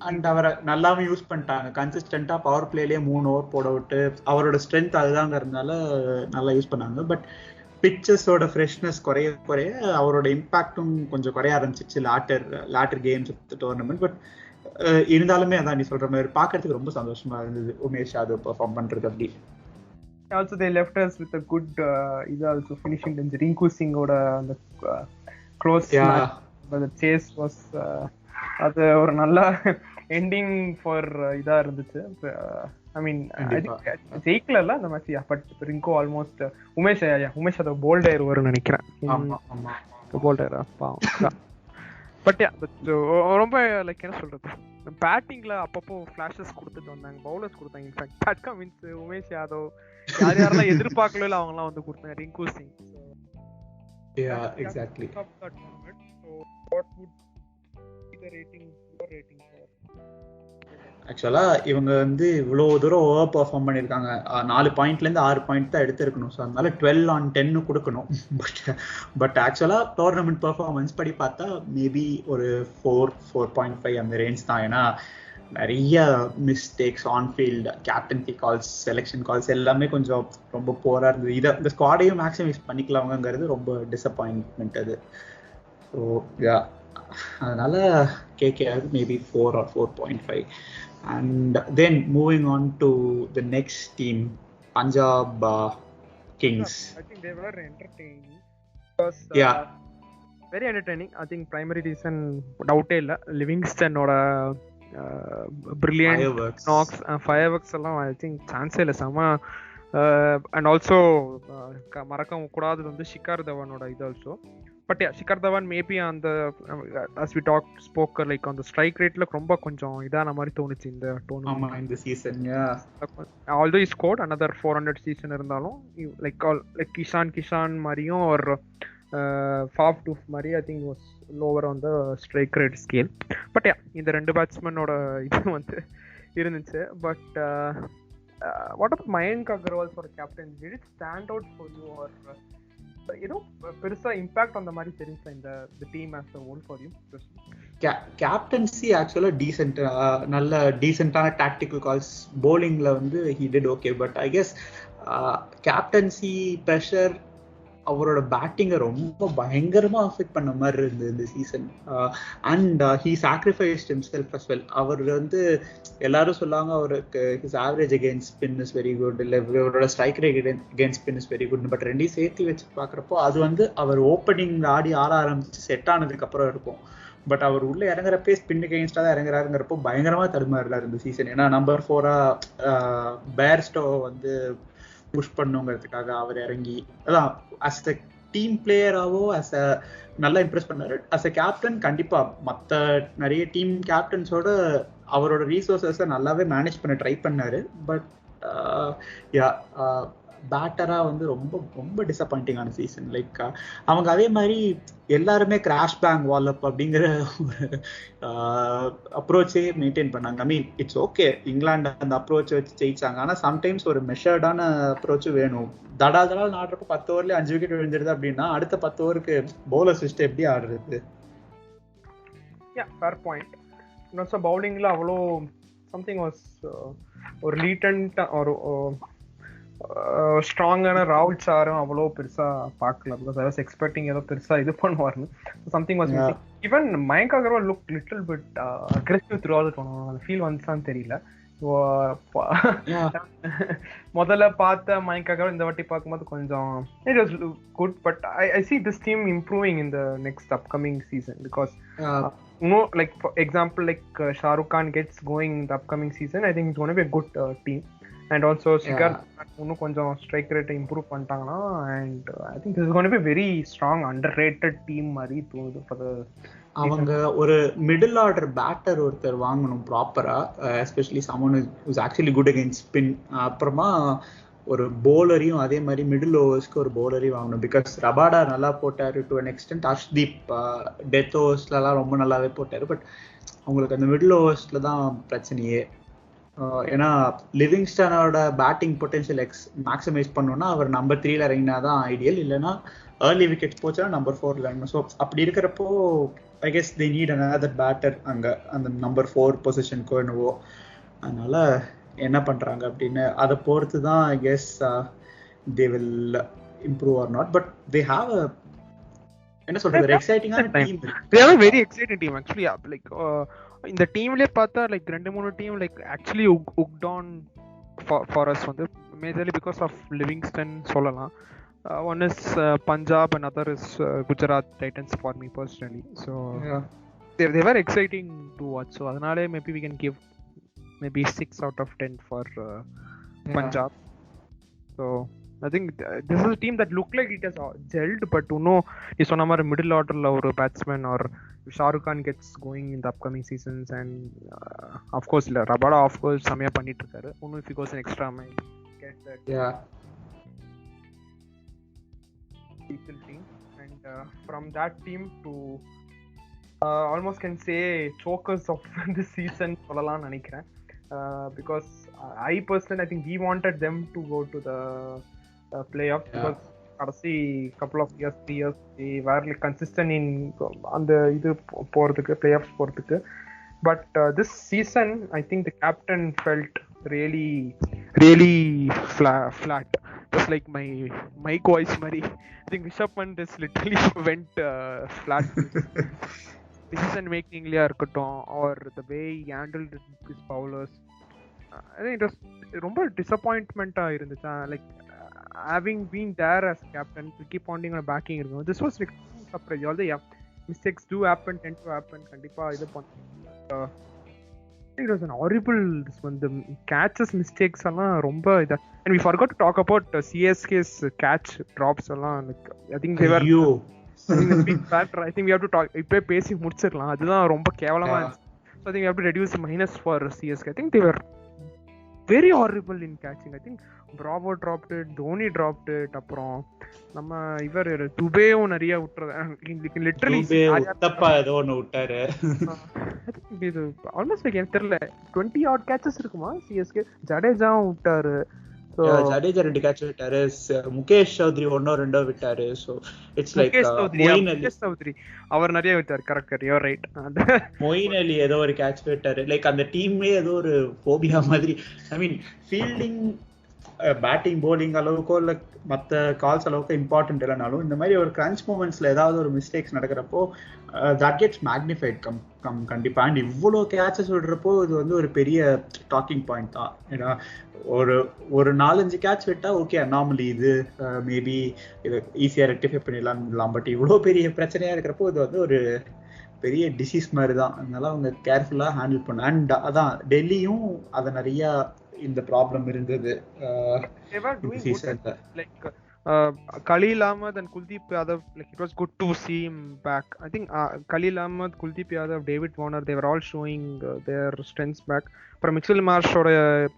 And அவரை நல்லாவே யூஸ் பண்ணிட்டாங்க. கன்சிஸ்டன்டா பவர் பிளேலயே 3 ஓவர் போட விட்டு அவரோட ஸ்ட்ரென்த் அதுதாங்கிறதுனால நல்லா யூஸ் பண்ணாங்க. பட் பிச்சஸோட ஃப்ரெஷ்னஸ் குறைய அவரோட இம்பாக்டும் கொஞ்சம் குறைய ஆரம்பிச்சிச்சு later games of the tournament. But இருந்தாலுமே அதான் நீ சொல்ற மாதிரி பார்க்கறதுக்கு ரொம்ப சந்தோஷமா இருந்தது உமேஷ் யாதவ் பெர்ஃபார்ம் பண்றது. அப்படி also they left us with a good இது also finishing the Rinku Singh ஓட அந்த close match, but the chase was அது ஒரு நல்ல ending for இதா இருந்துச்சு. I mean ஜெயிக்கல அந்த மேட்ச், but Rinku almost Umesh Yadav bowled ஆயிரு வரும்னு நினைக்கிறேன். போல்ட் ஆயிரா பாவம். பட் ரொம்ப லைக் என்ன சொல்றது, பேட்டிங்ல அப்பப்போ ஃபிளாஷஸ் கொடுத்துட்டு வந்தாங்க, பவுலர்ஸ் கொடுத்தாங்க. In fact Pat Cummins, Umesh Yadav, யாரெல்லாம் எதிர்பார்க்கல அவங்க எல்லாம் வந்து கொடுத்தாங்க. Rinku Singh. Exactly. So what would be the rating, your rating for? ஆக்சுவலா இவங்க வந்து இவ்வளவு தூரம் ஓவர் பெர்ஃபார்ம் பண்ணிருக்காங்க. 4 பாயிண்ட்ல இருந்து 6 பாயிண்ட் தான் எடுத்திருக்கணும். ஸோ அதனால 12 on 10 கொடுக்கணும். பட் ஆக்சுவலா டோர்னமெண்ட் பெர்ஃபார்மன்ஸ் படி பார்த்தா மேபி ஒரு 4.5 அந்த ரேஞ்ச் தான். ஏன்னா நிறைய mistakes on field, captaincy calls, selection calls எல்லாமே கொஞ்சம் ரொம்ப போரா இருந்தது. இந்த ஸ்குவாடையும் மேக்ஸிமைஸ் பண்ணிக்கலாம்ங்கிறது ரொம்ப டிசப்பாயின்ட்மெண்ட் அது. ஸோ அதனால KKR maybe 4 or 4.5. And then moving on to the next team, Punjab Kings. I think they were entertaining because very entertaining. I think primary reason doubt illa Livingston oda brilliant Fireworks. Knocks fire works எல்லாம் I think சான்ஸே இல்லை செம. And also மறக்க கூடாதது வந்து ஷிகர் தவானோட இது also. But Shikhar Dhawan maybe அந்த as we spoke like on the strike rateல ரொம்ப கொஞ்சம் இதான மாதிரி தோணுச்சு இந்த ஆமா இந்த season. although he scored another 400 season இருந்தாலும் like கிஷான் மாதிரியும் ஒரு ஃபாஃப் டூஃப் மாதிரி I think was lower on the strike rate scale. But இந்த ரெண்டு பேட்ஸ்மேனோட இது வந்து இருந்துச்சு. But what up Mayank Agarwal for captain, did it stand out for you are பெருசா இம்பாக்ட் அந்த மாதிரி தெரிஞ்சா இந்த team as a whole for you? Captaincy actually decent, நல்ல டீசென்டான டாக்டிக்கல் கால்ஸ். போலிங்ல வந்து he did okay, but I guess captaincy pressure அவரோட பேட்டிங்கை ரொம்ப பயங்கரமா அஃபெக்ட் பண்ண மாதிரி இருந்தது இந்த season. And he sacrificed himself as well. அவர் வந்து எல்லாரும் சொல்லாங்க அவருக்கு his average against spin is very good, இல்லை இவரோட strike rate against spin is very good. But ரெண்டையும் சேர்த்து வச்சு பார்க்குறப்போ அது வந்து அவர் ஓப்பனிங் ஆட ஆரம்பிச்சு செட் ஆனதுக்கு அப்புறம் இருக்கும். பட் அவர் உள்ள இறங்குறப்பே ஸ்பின் அகேன்ஸ்டா தான் இறங்குறாருங்கிறப்போ பயங்கரமா தடுமாறுறாரு இந்த சீசன். ஏன்னா நம்பர் 4 பேர்ஸ்டோ வந்து புஷ் பண்ணுங்கிறதுக்காக அவர் இறங்கி அதான் அஸ் அ டீம் பிளேயராவோ நல்லா இம்ப்ரெஸ் பண்ணாரு. அஸ் அ கேப்டன் கண்டிப்பா மற்ற நிறைய டீம் கேப்டன்ஸோட அவரோட ரீசோர்ஸஸை நல்லாவே மேனேஜ் பண்ண ட்ரை பண்ணாரு. பட் பேட்டரா வந்து ரொம்ப ரொம்ப டிசப்பாயிண்டிங்கான சீசன். லைக் அவங்க அதே மாதிரி எல்லாருமே கிராஷ் பேங் வால் அப் அப்படிங்கிற ஒரு அப்ரோச்சே மெயின்டைன் பண்ணாங்க. ஐ மீன் இட்ஸ் ஓகே, இங்கிலாந்து அந்த அப்ரோச் வச்சு ஜெயிச்சாங்க. ஆனால் சம்டைம்ஸ் ஒரு மெஷர்டான அப்ரோச்சும் வேணும். தடால் ஆடுறப்ப 10 ஓவர்லேயே 5 விக்கெட் விழுந்துருது அப்படின்னா அடுத்த 10 ஓவருக்கு பவுலர் சிஸ்டம் எப்படி ஆடுறது? Fair point. இன்னொரு பவுலிங்ல அவ்வளோ சம்திங் வாஸ் ஒரு லீட்டன்ட் ஒரு ஸ்ட்ராங்கான ராகுல் சாரும் அவ்வளோ பெருசா பார்க்கல. பிகாஸ் ஐ வாஸ் எக்ஸ்பெக்டிங் ஏதோ பெருசா இது பண்ணுவார்னு. Something was missing. Even Mayank Agarwal look little bit aggressive through all அந்த ஃபீல் வந்துச்சான்னு தெரியல. முதல்ல பார்த்த மயங்க் அகர்வால் இந்த வாட்டி பார்க்கும்போது கொஞ்சம் it was good. But I see this team improving in the next upcoming season because like for example like Shah Rukh Khan gets going in the upcoming season, I think it's going to be a good team. And also Shikhar இன்னும் கொஞ்சம் strike ரேட்டை improve பண்ணிட்டாங்கன்னா and I think this is going to be a very strong underrated team மாதிரி தோணுது for the அவங்க ஒரு middle order batter ஒருத்தர் வாங்கணும் ப்ராப்பரா, especially someone is actually good against spin. அப்புறமா ஒரு போலரையும் அதே மாதிரி மிடில் ஓவர்ஸ்க்கு ஒரு போலரையும் வாங்கணும். பிகாஸ் ரபாடா நல்லா போட்டாரு to an extent, Arshdeep death ஓவர்ஸ்லாம் ரொம்ப நல்லாவே போட்டாரு. பட் அவங்களுக்கு அந்த மிடில் ஓவர்ஸ்ல தான் பிரச்சனையே. ஏன்னா லிவிங்ஸ்டனோட பேட்டிங் பொட்டன்ஷியல் மேக்ஸிமைஸ் பண்ணோம்னா அவர் நம்பர் 3ல இறங்கினா தான் ஐடியல், இல்லைன்னா ஏர்லி விக்கெட்ஸ் போச்சுன்னா நம்பர் 4ல இறங்கணும். ஸோ அப்படி இருக்கிறப்போ I guess they need another batter அங்கே அந்த நம்பர் 4 பொசிஷனுக்கோ என்னவோ. அதனால என்ன பண்றாங்க அப்படின்னு அதை பொறுத்து தான் I guess they will improve or not. But they have a என்ன சொல்றது எக்ஸைட்டிங்கான டீம். they have a very exciting team actually. like இந்த டீம்லயே பார்த்தா like 2-3 team like actually hooked on for us வந்து மேஜர்லி பிகாஸ் ஆஃப் லிவிங்ஸ்டன் சொல்லலாம். one is Punjab, another is Gujarat Titans for me personally. So they were exciting to watch. So அதனாலே maybe we can give maybe 6 out of 10 for Punjab. So I think this is a team that look like it has gelled, but you சொன்ன மாதிரி middle orderல ஒரு batsman or Shah Rukh Khan gets going in the upcoming seasons and of course Rabada of course சமையா பண்ணிட்டு இருக்காரு. if he goes an extra mile get that people team and from that team to almost can say chokers of this season சொல்லலாம் நினைக்கிறேன். Because I personally I think we wanted them to go to the playoffs because கடைசி couple of years 3 years they were like consistent in அந்த இது போறதுக்கு playoffs போறதுக்கு. But this season I think the captain felt really flat, just like my mic voice mari. I think Rishabh Pant is literally went flat. Decision making la irukattum or the way he handled his bowlers, I think it was ரொம்ப disappointment ah irundhucha. Like having been there as a captain to keep pounding on backing irukku, this was like surprise. Although mistakes do happen, tend to happen, kandipa idu It was an horrible this one. The catches mistakes எல்லாம் ரொம்ப இதா. And we forgot to talk about CSK's catch drops எல்லாம். Like I think they were I think the big factor. I think we have to talk. இப்பே பேசி முடிச்சிரலாம். அதுதான் ரொம்ப கேவலமா இருந்துச்சு. So I think we have to reduce the minus for CSK. I think they were very horrible in catching. I think Bravo dropped it, Dhoni dropped it. அப்புறம் நம்ம இவர் துபேவும் நிறைய விட்டுறது. லிட்டரலி தப்பா ஏதோ ஒன்னு விட்டாரு. இது ஆல்மோஸ்ட் லைக் எனக்கு தெரியல 20 odd catches இருக்குமா CSK. ஜடேஜாவும் விட்டாரு. ஜடேஜா 2 கேட்ச் விட்டாரு. முகேஷ் சௌத்ரி 1-2 விட்டாரு. So it's like Mukesh Choudhary அவர் நிறைய விட்டாரு. Correct, you are right. Moeen Ali ஏதோ ஒரு கேட்ச் விட்டாரு. லைக் அந்த டீம்மே ஏதோ ஒரு ஃபோபியா மாதிரி. ஐ மீன் ஃபீல்டிங் பேட்டிங் போலிங் அளவுக்கோ இல்லை மற்ற கால்ஸ் அளவுக்கு இம்பார்ட்டன்ட் இல்லைனாலும் இந்த மாதிரி ஒரு கிரன்ச் மூமெண்ட்ஸ்ல ஏதாவது ஒரு மிஸ்டேக்ஸ் நடக்கிறப்போ தட் கெட்ஸ் மேக்னிஃபைட் கண்டிப்பா. அண்ட் இவ்வளோ கேட்சஸ் விடுறப்போ இது வந்து ஒரு பெரிய டாக்கிங் பாயிண்ட் தான். ஏன்னா ஒரு 4-5 கேட்ச் விட்டா ஓகே அனாமலி, இது மேபி இதை ஈஸியாக ரெக்டிஃபை பண்ணிடலாம். பட் இவ்வளோ பெரிய பிரச்சனையா இருக்கிறப்போ இது வந்து ஒரு பெரிய டிசீஸ் மாதிரி தான். அதனால அவங்க கேர்ஃபுல்லா ஹேண்டில் பண்ண. அண்ட் அதான் டெல்லியும் அதை நிறைய இந்த ப்ராப்ளம் இருந்தது சீசன்ல. Like Khalil Ahmed and Kuldeep Yadav, like it was good to see him back. I think Khalil Ahmed, Kuldeep Yadav, David Warner, they were all showing their strengths back. But Mitchell Marsh or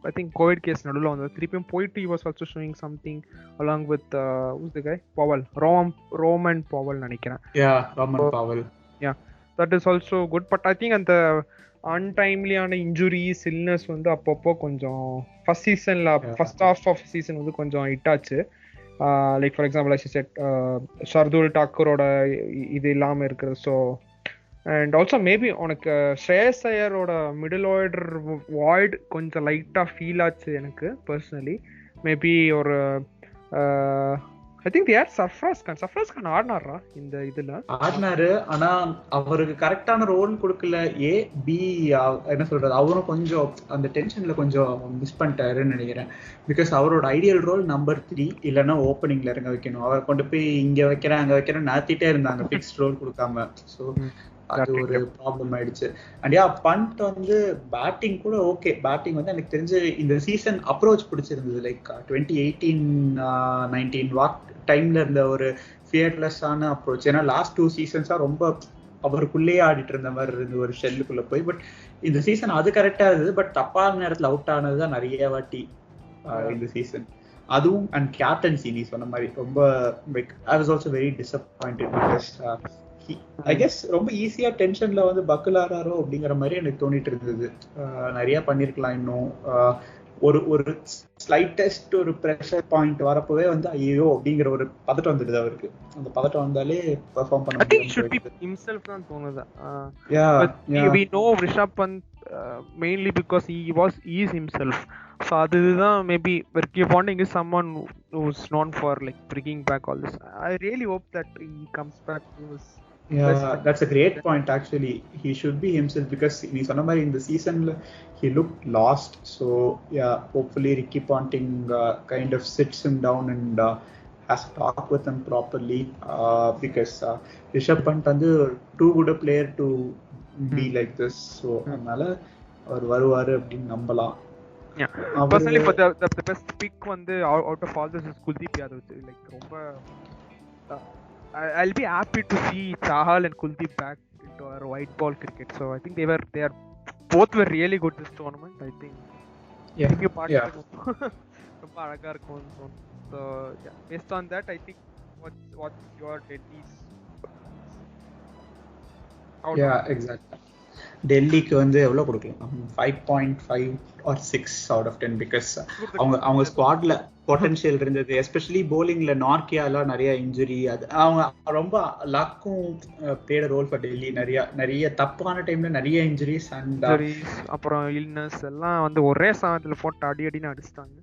I think COVID case nadula on the 3pm poetry was also showing something along with who's the guy, Powell, Roman Powell nanikira. Yeah, Roman Powell. Yeah, that is also good. But I think and the அன்டைம்லியான injuries illness வந்து அப்பப்போ கொஞ்சம் first சீசன்ல first half of season வந்து கொஞ்சம் ஹிட்டாச்சு. Like for example I said Shardul டாக்கூரோட இது இல்லாமல் இருக்கிறது. ஸோ அண்ட் ஆல்சோ மேபி உனக்கு ஸ்ரேயஸ் ஐயரோட மிடில் ஆர்டர் வாய்ட் கொஞ்சம் லைட்டாக ஃபீல் ஆச்சு எனக்கு பர்சனலி. மேபி ஒரு I think they had Sarfraz Khan ஆடினாரா இந்த இதுல ஆடினாரு. ஆனா அவருக்கு கரெக்டான ரோல் கொடுக்கல. என்ன சொல்றது, அவரும் கொஞ்சம் அந்த டென்ஷன்ல கொஞ்சம் மிஸ் பண்ணிட்டாருன்னு நினைக்கிறேன். பிகாஸ் அவரோட ஐடியல் ரோல் நம்பர் 3 இல்லைன்னா ஓப்பனிங்ல இறங்க வைக்கணும். அவர் கொண்டு போய் இங்க வைக்கிறேன் அங்க வைக்கிறேன் நாத்திட்டே இருந்தாங்க ஃபிக்ஸ்ட் ரோல் கொடுக்காம. ஸோ அது ஒரு ப்ராப்ளம் ஆயிடுச்சு. அண்ட் பண்ட் வந்து பேட்டிங் கூட ஓகே. பேட்டிங் வந்து எனக்கு தெரிஞ்சு இந்த சீசன் அப்ரோச் பிடிச்சிருந்தது. லைக் 2018-19 வாக் டைம்ல இருந்த ஒரு ஃபியர்லெஸ்ஸான அப்ரோச். ஏன்னா லாஸ்ட் 2 சீசன்ஸா ரொம்ப அவருக்குள்ளேயே ஆடிட்டு இருந்த மாதிரி இருந்து ஒரு ஷெல்லுக்குள்ள போய். பட் இந்த சீசன் அது கரெக்டா இருந்தது. பட் தப்பான நேரத்துல அவுட் ஆனதுதான் நிறைய வாட்டி இந்த சீசன். அதுவும் அண்ட் கேப்டன்சி நீ சொன்ன மாதிரி ரொம்ப like I was also very disappointed. Because I guess ரொம்ப ஈஸியா டென்ஷன்ல வந்து பக்கிள் ஆறாரோ அப்படிங்கிற மாதிரி எனக்கு தோணிட்டு இருந்தது. நிறைய பண்ணிருக்கலாம் இன்னும். ஒரு ஸ்லைட்டஸ்ட் ஒரு ப்ரெஷர் பாயிண்ட் வரப்பவே வந்து ஐயோ அப்படிங்கிற ஒரு பதட்டம் வந்துடுது அவருக்கு. அந்த பதட்டம் வந்தாலே பெர்ஃபார்ம் பண்ண we know Rishabh Pant mainly because he is himself. So அதுதான் maybe Ricky Ponting is someone who's known for like bringing back all this. I really hope that he comes back to his that's a great point actually. He should be himself because நீ சொன்ன மாதிரி இந்த சீசன்ல he looked lost. So yeah, hopefully Ricky Ponting kind of sits him down and has to talk with him properly because Rishabh Pant வந்து too good a player to be like this. So அதனால அவர் வருவாரு அப்படின்னு நம்பலாம். Yeah, personally for the best pick வந்து out of all this is Kuldeep Yadav. Like ரொம்ப I'll be happy to see Chahal and Kuldeep back into our white ball cricket. So I think they are both were really good this tournament. I think ரொம்ப அழகா இருக்கும். So yeah, based on that I think what's your Delhi's exactly. டெல்லிக்கு வந்து எவ்வளவு கொடுக்கலாம்? 5.5 or 6 out of 10 because அவங்க ஸ்குவாட்ல potential இருந்தது. Especially போலிங்ல நார்கியா எல்லாம் நிறைய இன்ஜுரி. அது அவங்க ரொம்ப லக்கும் பிளேட் ரோல் ஃபார் டெல்லி. நிறைய தப்பான டைம்ல நிறைய இன்ஜுரிஸ் அண்ட் அப்புறம் இல்னஸ் எல்லாம் வந்து ஒரே சமயத்துல போட்டு அடின்னு அடிச்சிட்டாங்க.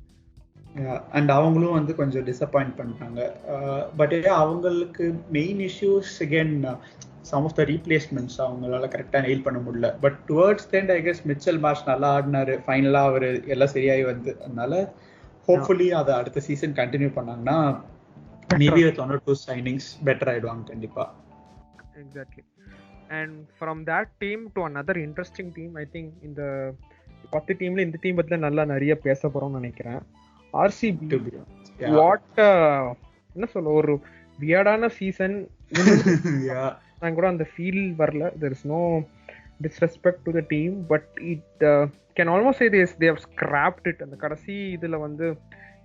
அண்ட் அவங்களும் வந்து கொஞ்சம் டிசப்பாயிண்ட் பண்ணிட்டாங்க. பட் அவங்களுக்கு main issues again some of the replacements அவங்களால கரெக்டா நெயில் பண்ண முடியல. But towards the end I guess Mitchell Marsh நல்லா ஆடினாரு. ஃபைனலா அவர் எல்லாம் சரியாயி வந்து அதனால ஹோப்ஃபுல்லி அதை அடுத்த சீசன் கண்டினியூ பண்ணாங்கன்னா maybe with 1 or 2 signings better ஆயிடுவாங்க கண்டிப்பா. Exactly. And from that team to another interesting team, I think in the 10 டீம்ல இந்த டீம் பத்தி நல்லா நிறைய பேச போறோம்னு நினைக்கிறேன். RCB Yeah. வாட் என்ன சொல்ல, ஒரு வியர்டான சீசன். நான் கூட அந்த ஃபீல் வரல. there is no disrespect to the team, but it can almost say they have scrapped it. அந்த கடைசி இதுல வந்து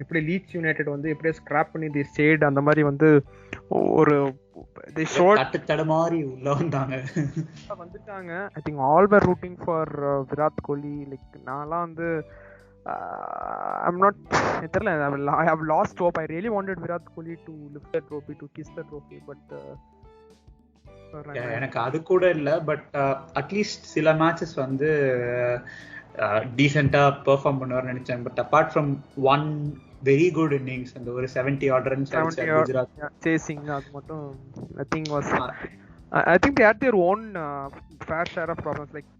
எப்படி லீட்ஸ் யுனைடெட் வந்து எப்படியே ஸ்கிராப் பண்ணி தி ஸ்டேட் அந்த மாதிரி வந்து ஒரு they showed தடுமாறி உள்ள வந்துட்டாங்க. I think all were rooting for Virat Kohli. Like நான்லாம் வந்து I'm not தெரியல, I have lost hope. I really wanted Virat Kohli to lift the trophy, to kiss the trophy, but எனக்கு அது கூட இல்ல. பட் அட்லீஸ்ட் சில மேட்சஸ் வந்து டீசெண்டா பெர்ஃபார்ம் பண்ணுவார்னு நினைச்சேன். But apart from one very good innings, அந்த ஒரு 70 odd runs குஜராத் சேசிங், அது மட்டும் I think they had their own fair share of problems. Like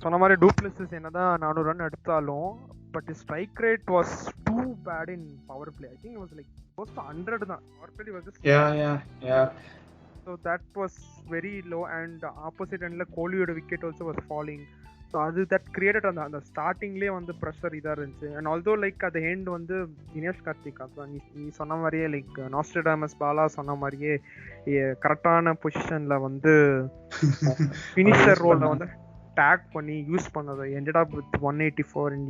சொன்ன மாதிரி டூப்ளசிஸ் என்னதான் 400 run எடுத்தாலும் but strike rate was too bad in power play. I think it was like close to 100 தான். Power play was just so that was very low, and opposite endல கோலியோட wicket also was falling. so அது that created அந்த ஸ்டார்டிங்லயே வந்து pressure இதா இருந்துச்சு. and although like at the end வந்து தினேஷ் கார்த்திக் நீ சொன்ன மாதிரியே லைக் நாஸ்ட்ரடாமஸ் பாலா சொன்ன மாதிரியே கரெக்டான பொசிஷன்ல வந்து ஃபினிஷர் ரோல்ல வந்து டேக் பண்ணி யூஸ் பண்ணது ended up with 184 and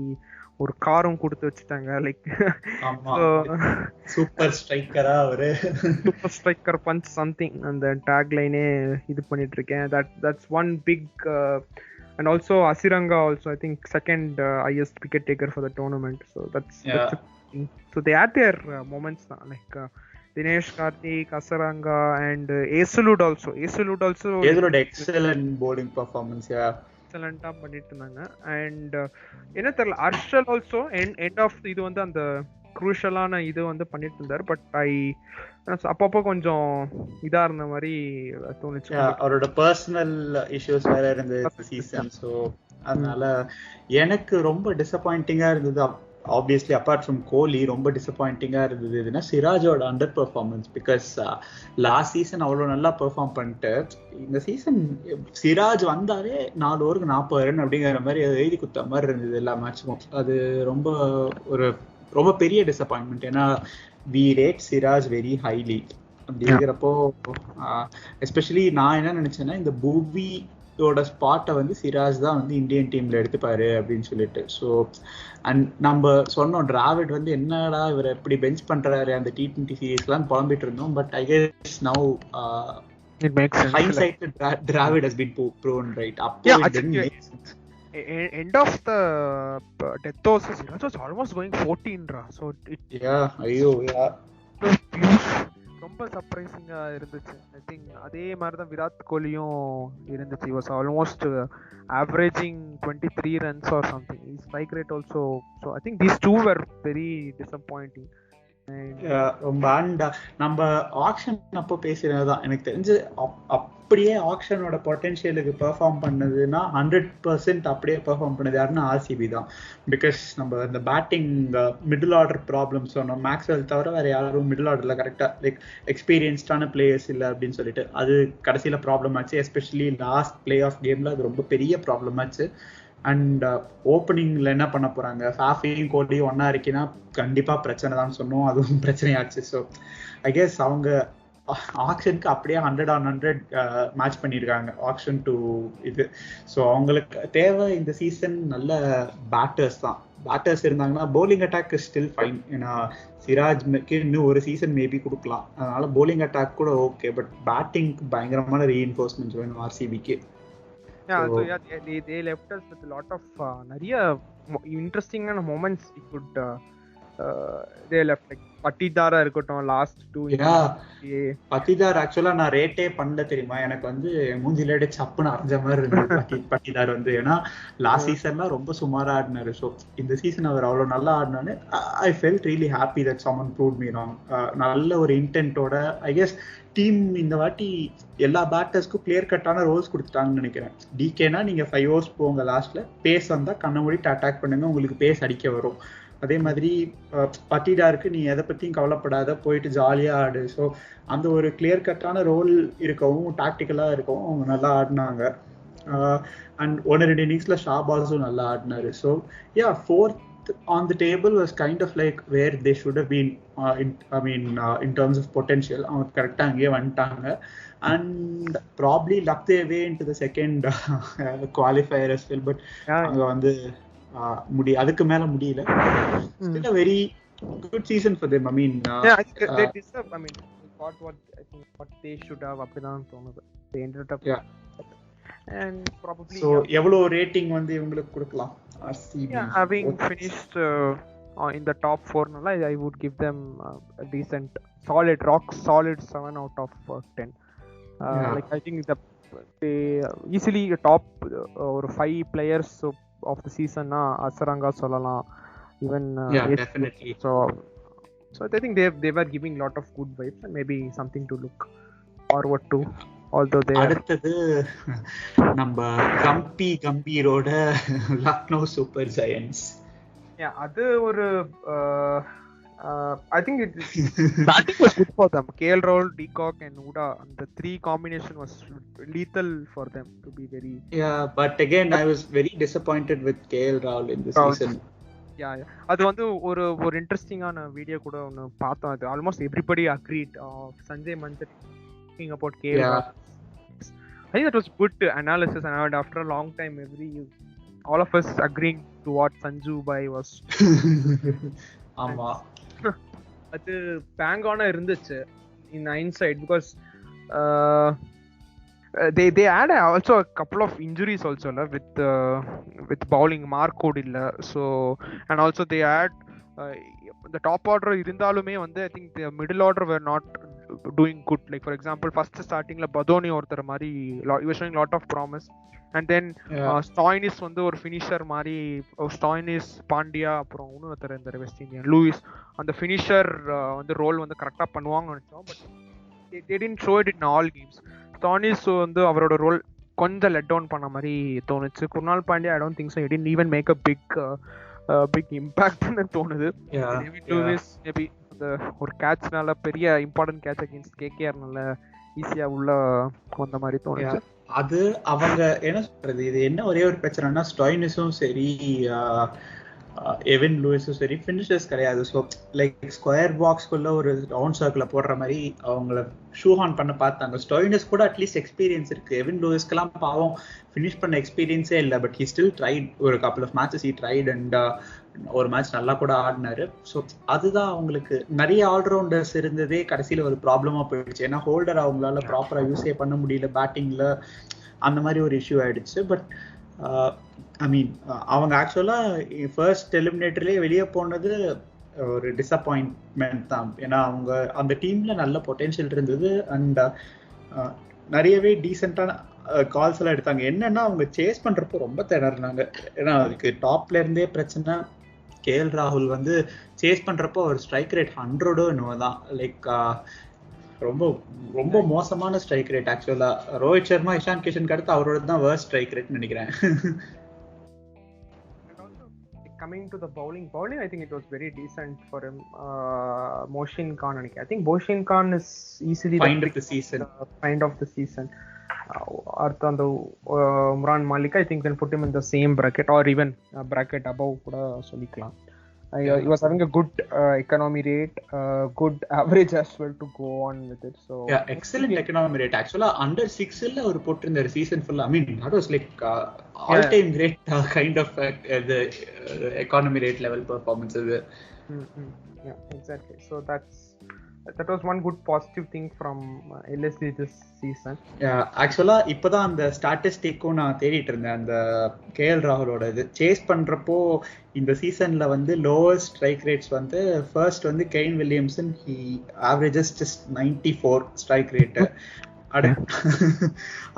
ஒரு காரும் கொடுத்து வச்சுட்டாங்க. லைக் சூப்பர் ஸ்ட்ரைக்கரா ஒரு சூப்பர் ஸ்ட்ரைக்கர் பஞ்ச் சம்திங் அந்த டேக் லைனே இது பண்ணிட்டு இருக்கேன். that's one big and also Asiranga also I think second highest wicket taker for the tournament. so that's so they had their moments like Dinesh Karthik, Asiranga and Acelud also excellent bowling performance. எக்ஸலண்டா பண்ணிட்டு இருந்தாங்க. And என்ன தெரியல, Harshal also end of இது வந்து அந்த குரூஷலான இது வந்து பண்ணிட்டு இருந்தாரு. பட் அப்பப்போ கொஞ்சம் இதா இருந்த மாதிரி தோணுச்சு. அவரோட பர்சனல் இஷ்யூஸ் வேற இருந்தது சீசன். ஸோ அதனால எனக்கு ரொம்ப டிசப்பாயிண்டிங்கா இருந்தது. ஆப்வியஸ்லி அப்பார்ட் ஃப்ரம் கோலி ரொம்ப டிசப்பாயிண்டிங்கா இருந்தது இதுன்னா சிராஜோட under performance. Because last season அவ்வளோ நல்லா பெர்ஃபார்ம் பண்ணிட்டு இந்த சீசன் சிராஜ் வந்தாலே 4 ஓவருக்கு 40 ரன் அப்படிங்கிற மாதிரி அது எழுதி குத்த மாதிரி இருந்தது எல்லா மேட்சும். அது ரொம்ப பெரிய டிசப்பாயின்மெண்ட். ஏன்னா we rate Siraj very highly. அப்படி இருக்கிறப்போ எஸ்பெஷலி நான் என்ன நினைச்சேன்னா இந்த புவியோட ஸ்பாட்டை வந்து சிராஜ் தான் வந்து இந்தியன் டீம்ல எடுத்துப்பாரு அப்படின்னு சொல்லிட்டு. ஸோ அண்ட் நம்ம சொன்னோம் டிராவிட் வந்து என்னடா இவரை எப்படி பெஞ்ச் பண்றாரு அந்த T20 சீரீஸ்லாம் புலம்பிட்டு இருந்தோம். But I guess now hindsight Dravid has been proven right. End of the death also Siraj was almost going 14 so ரொம்ப சர்ப்ரைசிங்கா இருந்துச்சு. ஐ திங்க் அதே மாதிரி தான் விராட் கோலியும் இருந்துச்சு. Was almost averaging 23 runs or something. His strike rate also, so I think these two were very disappointing. ரொம்ப நம்ம action அப்போ பேசுறதுதான் எனக்கு தெரிஞ்சு அப்படியே ஆக்ஷனோட பொட்டன்ஷியலுக்கு பெர்ஃபார்ம் பண்ணதுன்னா 100% அப்படியே பெர்ஃபார்ம் பண்ணது யாருன்னா ஆர்சிபி தான். பிகாஸ் நம்ம இந்த பேட்டிங் மிடில் ஆர்டர் ப்ராப்ளம் சொன்னோம். மேக்ஸ்வெல் தவிர வேற யாரும் மிடில் ஆர்டர்ல கரெக்டா லைக் எக்ஸ்பீரியன்ஸ்டான பிளேயர்ஸ் இல்லை அப்படின்னு சொல்லிட்டு அது கடைசியில ப்ராப்ளம் ஆச்சு. எஸ்பெஷலி லாஸ்ட் பிளே ஆஃப் கேம்ல அது ரொம்ப பெரிய ப்ராப்ளம் ஆச்சு. அண்ட் ஓப்பனிங்ல என்ன பண்ண போறாங்க, ஃபாஃபியும் கோலியும் ஒன்னா இருக்கீங்கன்னா கண்டிப்பா பிரச்சனை தான் சொன்னோம். அதுவும் பிரச்சனையாச்சு. ஸோ ஐ கெஸ் அவங்க ஆக்ஷனுக்கு அப்படியே 100/100 மேட்ச் பண்ணியிருக்காங்க ஆக்ஷன் டு இது. ஸோ அவங்களுக்கு தேவை இந்த சீசன் நல்ல பேட்டர்ஸ் தான். பேட்டர்ஸ் இருந்தாங்கன்னா பவுலிங் அட்டாக் ஸ்டில் ஃபைன். ஏன்னா சிராஜ்க்கு இன்னும் ஒரு சீசன் மேபி கொடுக்கலாம். அதனால பவுலிங் அட்டாக் கூட ஓகே. பட் பேட்டிங்க்கு பயங்கரமான ரீஇன்ஃபோர்ஸ்மெண்ட்ஸ் வேணும் ஆர்சிபிக்கு. They left us with a lot of நிறைய interesting moments. We could they left like பட்டிதாரா இருக்கட்டும் லாஸ்ட் 2 பட்டிதார் ஆக்சுவலா நான் ரேட்டே பண்ணல தெரியுமா. எனக்கு வந்து மூஞ்சிலேட சப்புன்னு அரைஞ்ச மாதிரி இருந்தது பட்டிதார் வந்து. ஏன்னா லாஸ்ட் சீசன்லாம் ரொம்ப சுமாரா ஆடினாரு. ஸோ இந்த சீசன் அவர் அவ்வளவு நல்லா ஆடினாரு. I felt really happy that someone proved me wrong. நல்ல ஒரு இன்டென்ட்டோட ஐ கெஸ் டீம் இந்த வாட்டி எல்லா பேட்டர்ஸ்க்கும் கிளியர் கட்டான ரோல்ஸ் கொடுத்துட்டாங்கன்னு நினைக்கிறேன். டிகேனா நீங்க 5 overs போங்க, லாஸ்ட்ல பேஸ் வந்தா கண்ண மூடிட்டு அட்டாக் பண்ணுங்க, உங்களுக்கு பேஸ் அடிக்க வரும். அதே மாதிரி பட்டிடாருக்கு நீ எதை பத்தியும் கவலைப்படாத, போயிட்டு ஜாலியா ஆடு. ஸோ அந்த ஒரு கிளியர் கட்டான ரோல் இருக்கவும் டாக்டிக்கலா இருக்கவும் அவங்க நல்லா ஆடினாங்க. அண்ட் ஒன்று ரெண்டு இன்னிங்ஸ்ல ஷாபாஸும் நல்லா ஆடினாரு. So yeah, fourth on the table was kind of like where they should have been in terms of potential. அவங்க கரெக்டா அங்கேயே வந்துட்டாங்க and probably luck their way into the second qualifier as well, but அங்க வந்து அதுக்கு மேல முடியல. Still a very good season for them. I mean yeah, I think they deserve, I mean what they should have அப்படிதான் தோணுது. They ended up and probably so எவ்வளவு rating வந்து இவங்களுக்கு கொடுக்கலாம்? RCB having finished in the top 4 nalla, I would give them a decent solid 7 out of 10. Like I think they easily top or 5 players of the season na Asaranga சொல்லலாம், even definitely. So I think they were giving lot of good vibes and maybe something to look forward to. அடுத்தது நம்ம கம்பீரோட Lucknow super giants. அது ஒரு I think starting was good for them. KL Rahul, De Kock and Uda, and the 3 combination was lethal for them to be very. Yeah, but again I was very disappointed with KL Rahul in this season. அது வந்து ஒரு இன்ட்ரெஸ்டிங்கான video கூட ஒன்னு பார்த்தோம். அது almost everybody agreed Sanjay மஞ்சள் about KL Rahul. I think that was good analysis, and after a long time all of us agreeing to what Sanju Bhai was. ஆமா, அது bang on இருந்துச்சு in hindsight, because they had also a couple of injuries also with bowling. Markwood illa, so and also they had the top order இருந்தாலுமே வந்து I think the middle order were not doing good. Like for example, first starting la Badoni ஒருத்தர் மாதிரி he was showing lot of promise, and then Stoinis வந்து ஒரு finisher மாதிரி, Stoinis, Pandya, அப்புறம் இன்னொருத்தர் இந்த வெஸ்ட் இந்தியன் லூயிஸ், அந்த finisher வந்து ரோல் வந்து கரெக்டா பண்ணுவாங்கன்னு நினைச்சோம். But they didn't show it in all games. Stoinis வந்து அவரோட ரோல் கொஞ்சம் லெட் டவுன் பண்ண மாதிரி தோணுச்சு. Krunal Pandya I don't think so, he didn't even make a big impact ன்னு தோணுது. மேபி அந்த ஒரு கேட்ச்னால, பெரிய இம்பார்ட்டன்ட் கேட்ச் அகைன்ஸ்ட் KKR நல்ல ஈஸியா உள்ள வந்த மாதிரி தோணுச்சு. அது அவங்க என்ன சொல்றது, இது என்ன ஒரே ஒரு பிரச்சனைனா, ஸ்டாய்னிஸும் சரி எவின் லூயிஸும் சரி ஃபினிஷர்ஸ் கிடையாது. ஸோ லைக் ஸ்கொயர் பாக்ஸ்குள்ள ஒரு ரவுண்ட் சர்க்கிள் போடுற மாதிரி அவங்கள ஷூ ஆன் பண்ண பார்த்தாங்க. ஸ்டாய்னிஸ் கூட அட்லீஸ்ட் எக்ஸ்பீரியன்ஸ் இருக்கு. எவின் லூயிஸ்க்கெல்லாம் பாவம் ஃபினிஷ் பண்ண எக்ஸ்பீரியன்ஸே இல்லை. But he still tried. ஒரு couple of matches he tried and ஒரு மேட்ச் நல்லா கூட ஆடினாரு. ஸோ அதுதான் அவங்களுக்கு நிறைய ஆல்ரவுண்டர்ஸ் இருந்ததே கடைசியில் ஒரு ப்ராப்ளமா போயிடுச்சு. ஏன்னா ஹோல்டர் அவங்களால ப்ராப்பரா யூஸே பண்ண முடியல பேட்டிங்ல, அந்த மாதிரி ஒரு இஷ்யூ ஆயிடுச்சு. பட் ஐ மீன் அவங்க ஆக்சுவலா ஃபர்ஸ்ட் எலிமினேட்டர்லேயே வெளியே போனது ஒரு டிசப்பாயின்ட்மெண்ட் தான். ஏன்னா அவங்க அந்த டீம்ல நல்ல பொட்டென்ஷியல் இருந்தது அண்ட் நிறையவே டீசெண்டான கால்ஸ் எல்லாம் எடுத்தாங்க. என்னன்னா அவங்க சேஸ் பண்றப்போ ரொம்ப திணறினாங்க. ஏன்னா அதுக்கு டாப்ல இருந்தே பிரச்சனை. KL ராகுல் வந்து சேஸ் பண்றப்போ ஒரு ஸ்ட்ரைக் ரேட் 100 என்னவோ தான். லைக் ரொம்ப ரொம்ப மோசமான ஸ்ட்ரைக் ரேட். ஆக்சுவலா ரோஹித் சர்மா, இஷான் கிஷன் அடுத்து அவரோட தான் வர்ஸ்ட் ஸ்ட்ரைக் ரேட் நினைக்கிறேன். Coming to the bowling, I think it was very decent for him. Mohsin Khan, I think Mohsin Khan is easily find of the season. Artha and Umran Malik, I think can put him in the same bracket or even bracket above kuda solikkalam. He was having a good economy rate, good average as well to go on with it. So yeah, excellent economy rate. Actually under 6 illa or put in the season full. I mean that was like all time great kind of the economy rate level performance is it. Yeah, exactly. So that was one good positive thing from LSG this season. Yeah, actually இப்போதான் அந்த ஸ்டாட்டிஸ்டிக்கும் நான் தேடிட்டு இருந்தேன். அந்த KL ராகுலோட இது chase பண்றப்போ இந்த சீசன்ல வந்து லோவஸ்ட் ஸ்ட்ரைக் ரேட்ஸ் வந்து ஃபர்ஸ்ட் வந்து gain Williamson, he averages just 94 strike rate.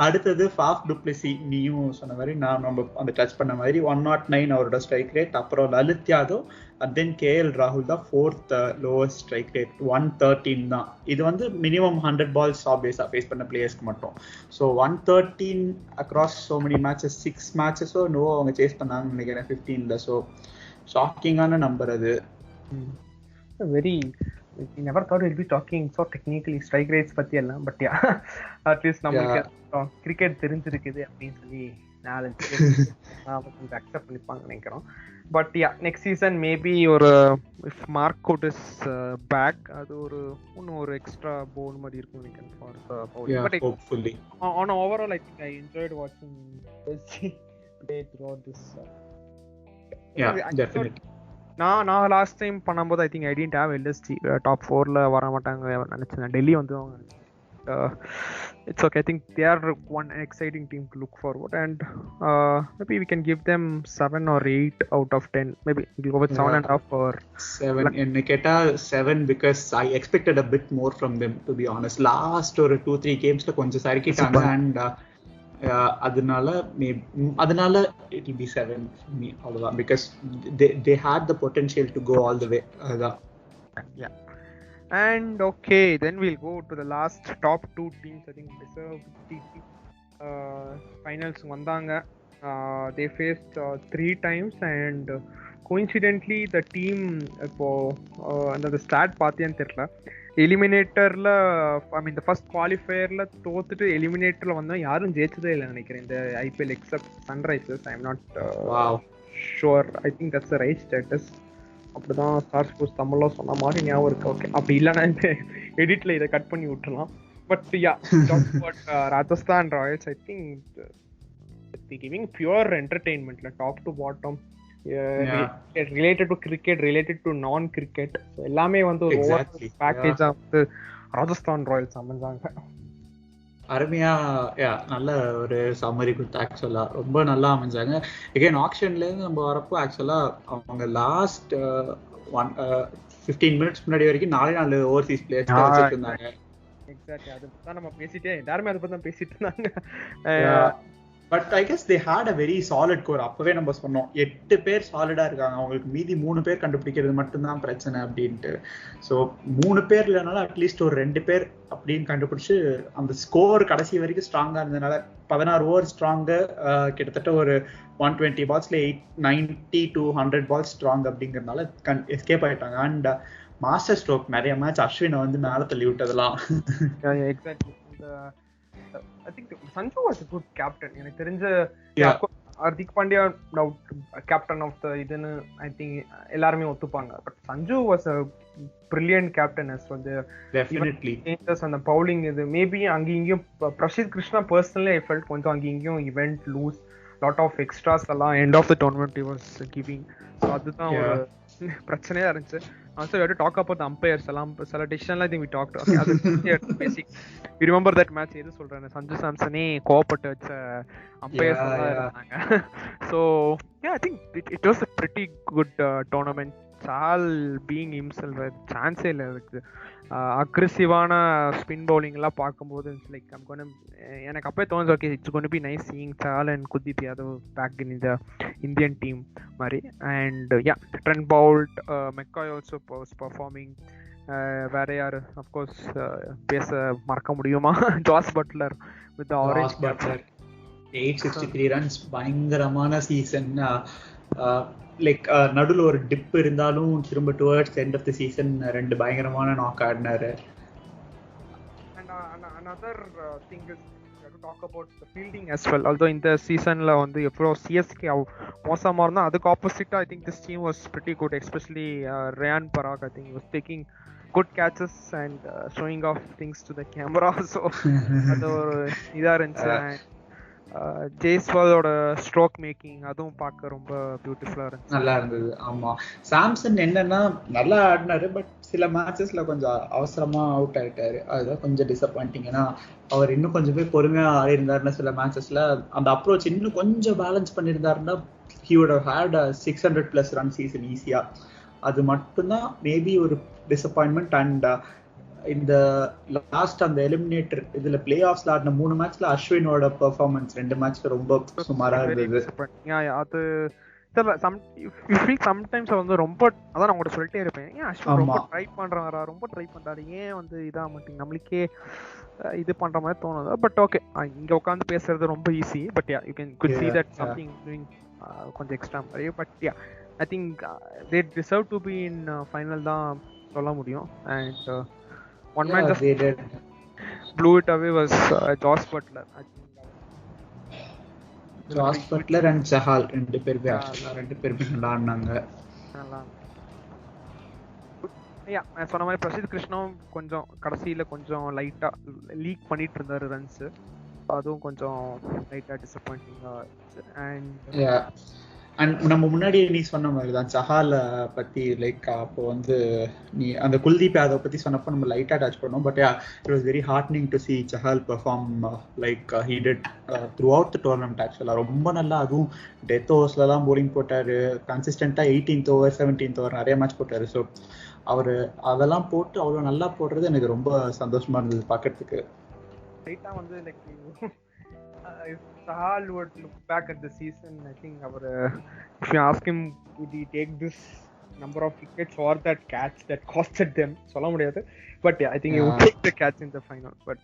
அடுத்தது ஃபாஃப் டுப்ளசி, நீயும் சொன்ன மாதிரி நான் நம்ம அந்த டச் பண்ண மாதிரி 109 அவரோட ஸ்ட்ரைக் ரேட். அப்புறம் Lalit Yadav and then KL ராகுல் தான் 4th லோவஸ்ட் ஸ்ட்ரைக் ரேட் 113 தான். இது வந்து மினிமம் 100 balls ஆப்வியஸா ஃபேஸ் பண்ண பிளேயர்ஸ்க்கு மட்டும். So 113 across so many matches, 6 மேட்சஸோ நோ அவங்க சேஸ் பண்ணாங்கன்னு நினைக்கிறேன் 15ல. ஸோ ஷாக்கிங்கான நம்பர் அது. Very we never thought we'll be talking so technically strike rates பத்தி எல்லாம், பட் யா அட்லீஸ்ட் நம்மளுக்கு கிரிக்கெட் தெரிஞ்சிருக்குது அப்படின்னு சொல்லி 4-5 பேர் அக்செப்ட் பண்ணிப்பாங்க நினைக்கிறோம். But yeah next season maybe ஒரு இஃப் மார்க்வுட் இஸ் பேக், அது ஒரு இன்னும் ஒரு எக்ஸ்ட்ரா போன் மாதிரி இருக்கும் நினைக்கிறேன் for bowling. But hopefully on overall I think I enjoyed watching Chelsea play throughout this. definitely. நான் லாஸ்ட் டைம் பண்ணும்போது I think I didn't have LSG top 4ல வர மாட்டாங்க நினைச்சேன். டெல்லி வந்து it's okay. I think they are one exciting team to look forward, and maybe we can give them 7 or 8 out of 10. Maybe we'll go with 7.5 or 7. In Niketa 7 because I expected a bit more from them, to be honest. Last or 2-3 games la konja sarikitaanga, and அதனால it will be 7 for me all, because they had the potential to go all the way. Yeah. And okay, then we'll go to the last top 2 teams I think deserve finals vandanga. They faced 3 times, and coincidentally the team for the start paathiyan therla eliminatorல I mean the first qualifierல தோத்துட்டு eliminatorல வந்தா யாரும் ஜெயிச்சதே இல்ல நினைக்கிறேன் இந்த IPL except Sunrisers. I am not sure. I think that's the right status. அப்படிதான் star sports தமிழ்ல சொன்ன மாதிரி ஞாபகம் இருக்கு. ஓகே, அப்படி இல்லைன்னா இந்த எடிட்ல இதை கட் பண்ணி விட்டுலாம். But yeah Rajasthan Royals I think giving pure என்டர்டெயின்மெண்ட்ல top to bottom, related to cricket, related to non cricket, எல்லாமே வந்து ஒரு ஓவர் பேக்கேஜா வந்து ராஜஸ்தான் ராயல்ஸ் அமைஞ்சாங்க. அருமையா நல்ல ஒரு சம்மரி கொடுத்து ஆக்சுவலா ரொம்ப நல்லா அமைஞ்சாங்க. எகைன் ஆக்ஷன்ல இருந்து நம்ம வரப்போ ஆக்சுவலா அவங்க லாஸ்ட் 15 மினிட்ஸ் முன்னாடி வரைக்கும் 4 ஓவர்சீஸ் பிளேயர்ஸ் வச்சிட்டு இருந்தாங்க. எக்ஸாக்ட்லி, அது தான் நம்ம பேசிட்டே எல்லாரும் அதை பத்தி தான் பேசிட்டு இருந்தாங்க. But I guess they had a very solid core. அப்பவே நம்ம சொன்னோம் 8 பேர் சாலிடா இருக்காங்க, அவங்களுக்கு மீதி 3 பேர் கண்டுபிடிக்கிறது மட்டும்தான் பிரச்சனை அப்படின்ட்டு. ஸோ 3 பேர் இல்லைனாலும் அட்லீஸ்ட் ஒரு 2 பேர் அப்படின்னு கண்டுபிடிச்சு அந்த ஸ்கோர் கடைசி வரைக்கும் ஸ்ட்ராங்கா இருந்ததுனால 16 ஓவர் ஸ்ட்ராங்கு, கிட்டத்தட்ட ஒரு 120 பால்ஸ்ல 90 to 100 பால்ஸ் ஸ்ட்ராங் அப்படிங்கறதுனால எஸ்கேப் ஆயிட்டாங்க. அண்ட் மாஸ்டர் ஸ்ட்ரோக் நிறைய மேட்ச் அஸ்வினை வந்து மேல தள்ளி விட்டதெல்லாம். Exactly. I think Sanju was a good captain. எனக்கு தெரிஞ்ச Hardik Pandya captain of the இதுன்னு ஐ திங்க் எல்லாருமே ஒத்துப்பாங்க. But Sanju was a brilliant captain as well. Definitely. அந்த பவுலிங் இது மேபி அங்கே இங்கேயும் Prasidh Krishna personally I felt கொஞ்சம் அங்கே இங்கேயும் he went loose lot of extras எல்லாம் end of the tournament was giving. So அதுதான் ஒரு பிரச்சனையா இருந்துச்சு. Also we have to talk about the umpires. சில டிசிஷன்ல I think we talked. Okay, அது basic. You remember that match? எது சொல்றேன், சஞ்சு சாம்சனே கோவப்பட்டு வச்ச umpires இருந்தாங்க. So yeah, I think it was a pretty good tournament. Chahal being himself, chance இல்ல இருக்கு. அக்ரெசிவான spin bowling எல்லாம் பார்க்கும்போது லைக் எனக்கு அப்பவே தோணுது, okay it's gonna be nice seeing Chahal and Kuldeep Yadav back in the Indian team மாதிரி. And yeah Trent Boult, McCoy also was performing. வேற யாரு அஃப்கோர்ஸ் பேச மறக்க முடியுமா, Jos Buttler with orange Buttler 863 runs, பயங்கரமான சீசன். லைக் நடுவில் ஒரு டிப் இருந்தாலும் திரும்ப towards end of the season 2 பயங்கரமான நாக் ஆடினாரு. And another thing is we have to talk about the fielding as well. Although இந்த சீசன்ல வந்து எவ்வளோ CSK மோசமா இருந்தா அதுக்கு ஆப்போசிட்டா I think this team was pretty good, especially Rayan Parag. I think he was taking good catches and showing off things to the camera. So அது ஒரு இதா இருந்துச்சு. ஜெய்ஸ்வாலோட ஸ்ட்ரோக் மேக்கிங் அதுவும் பார்க்க ரொம்ப பியூட்டிஃபுல்லா இருந்துச்சு, நல்லா இருந்தது. ஆமா, சாம்சன் என்னன்னா நல்லா ஆடினாரு, பட் சில மேட்சஸ்ல கொஞ்சம் அவசரமா அவுட் ஆயிட்டாரு. அதுதான் கொஞ்சம் டிசப்பாயிண்டிங். ஏன்னா அவர் இன்னும் கொஞ்சம் போய் பொறுமையா ஆடி இருந்தாருன்னா சில மேட்சஸ்ல அந்த அப்ரோச் இன்னும் கொஞ்சம் balance பண்ணியிருந்தாருன்னா he would have had a 600+ run season ஈஸியா. அது மட்டும்தான் மேபி ஒரு டிசப்பாயின்மெண்ட். அண்ட் இந்த லாஸ்ட் அந்த எலிமினேட்டர் இதுல பிளே ஆஃப்ஸ்ல ஆடின 3 மேட்ச்ல அஸ்வினோட பெர்ஃபார்மன்ஸ் 2 மேட்ச்ல ரொம்ப சுமாரா இருந்தது. அது சம்டைம்ஸ் வந்து ரொம்ப அதான் நான் உங்கள்ட்ட சொல்லிட்டே இருப்பேன், ஏன் அஸ்வின் ரொம்ப ட்ரை பண்றாரா, ரொம்ப ட்ரை பண்றாரு, ஏன் வந்து இதா மாட்டீங்க, நம்மளுக்கே இது பண்ற மாதிரி தோணுது. பட் ஓகே, இங்க உட்காந்து பேசுறது ரொம்ப easy. But yeah you can could see that something doing கொஞ்சம் எக்ஸ்ட்ரா மாதிரி. But yeah I think they deserve to be in final தான். சொல்ல முடியும். And one man just blew it away was Josh Butler. Jos Buttler and Chahal ரெண்டு பேருமே நல்லா ஆடினாங்க. சொன்ன மாதிரி பிரசித் கிருஷ்ணாவும் கொஞ்சம் கடைசியில கொஞ்சம் லைட்டா லீக் பண்ணிட்டு இருந்தாரு ரன்ஸ், அதுவும் கொஞ்சம் லைட்டா டிசப்பாயிண்டிங்கா. அண்ட் நம்ம முன்னாடி நீ சொன்ன மாதிரி தான் சஹால் பத்தி லைக் அப்போ வந்து நீ அந்த குல்தீப் யாதவ் பத்தி சொன்னப்போ நம்ம லைட்டா டச் பண்ணோம். But it was very heartening to see Chahal perform like he did throughout the tournament. ஆக்சுவலாக ரொம்ப நல்லா, அதுவும் டெத் ஓவர்ஸ்லாம் போலிங் போட்டாரு கன்சிஸ்டண்டா. 18th over 17th over நிறைய மேட்ச் போட்டாரு. ஸோ அவரு அதெல்லாம் போட்டு அவ்வளோ நல்லா போடுறது எனக்கு ரொம்ப சந்தோஷமா இருந்தது பார்க்கறதுக்கு. ரைட்டா வந்து like if Sahal would look back at the season, I think if you ask him would he take this number of wickets or that catch that costed them, solla mudiyadhu, but yeah, I think he would take the catch in the final. But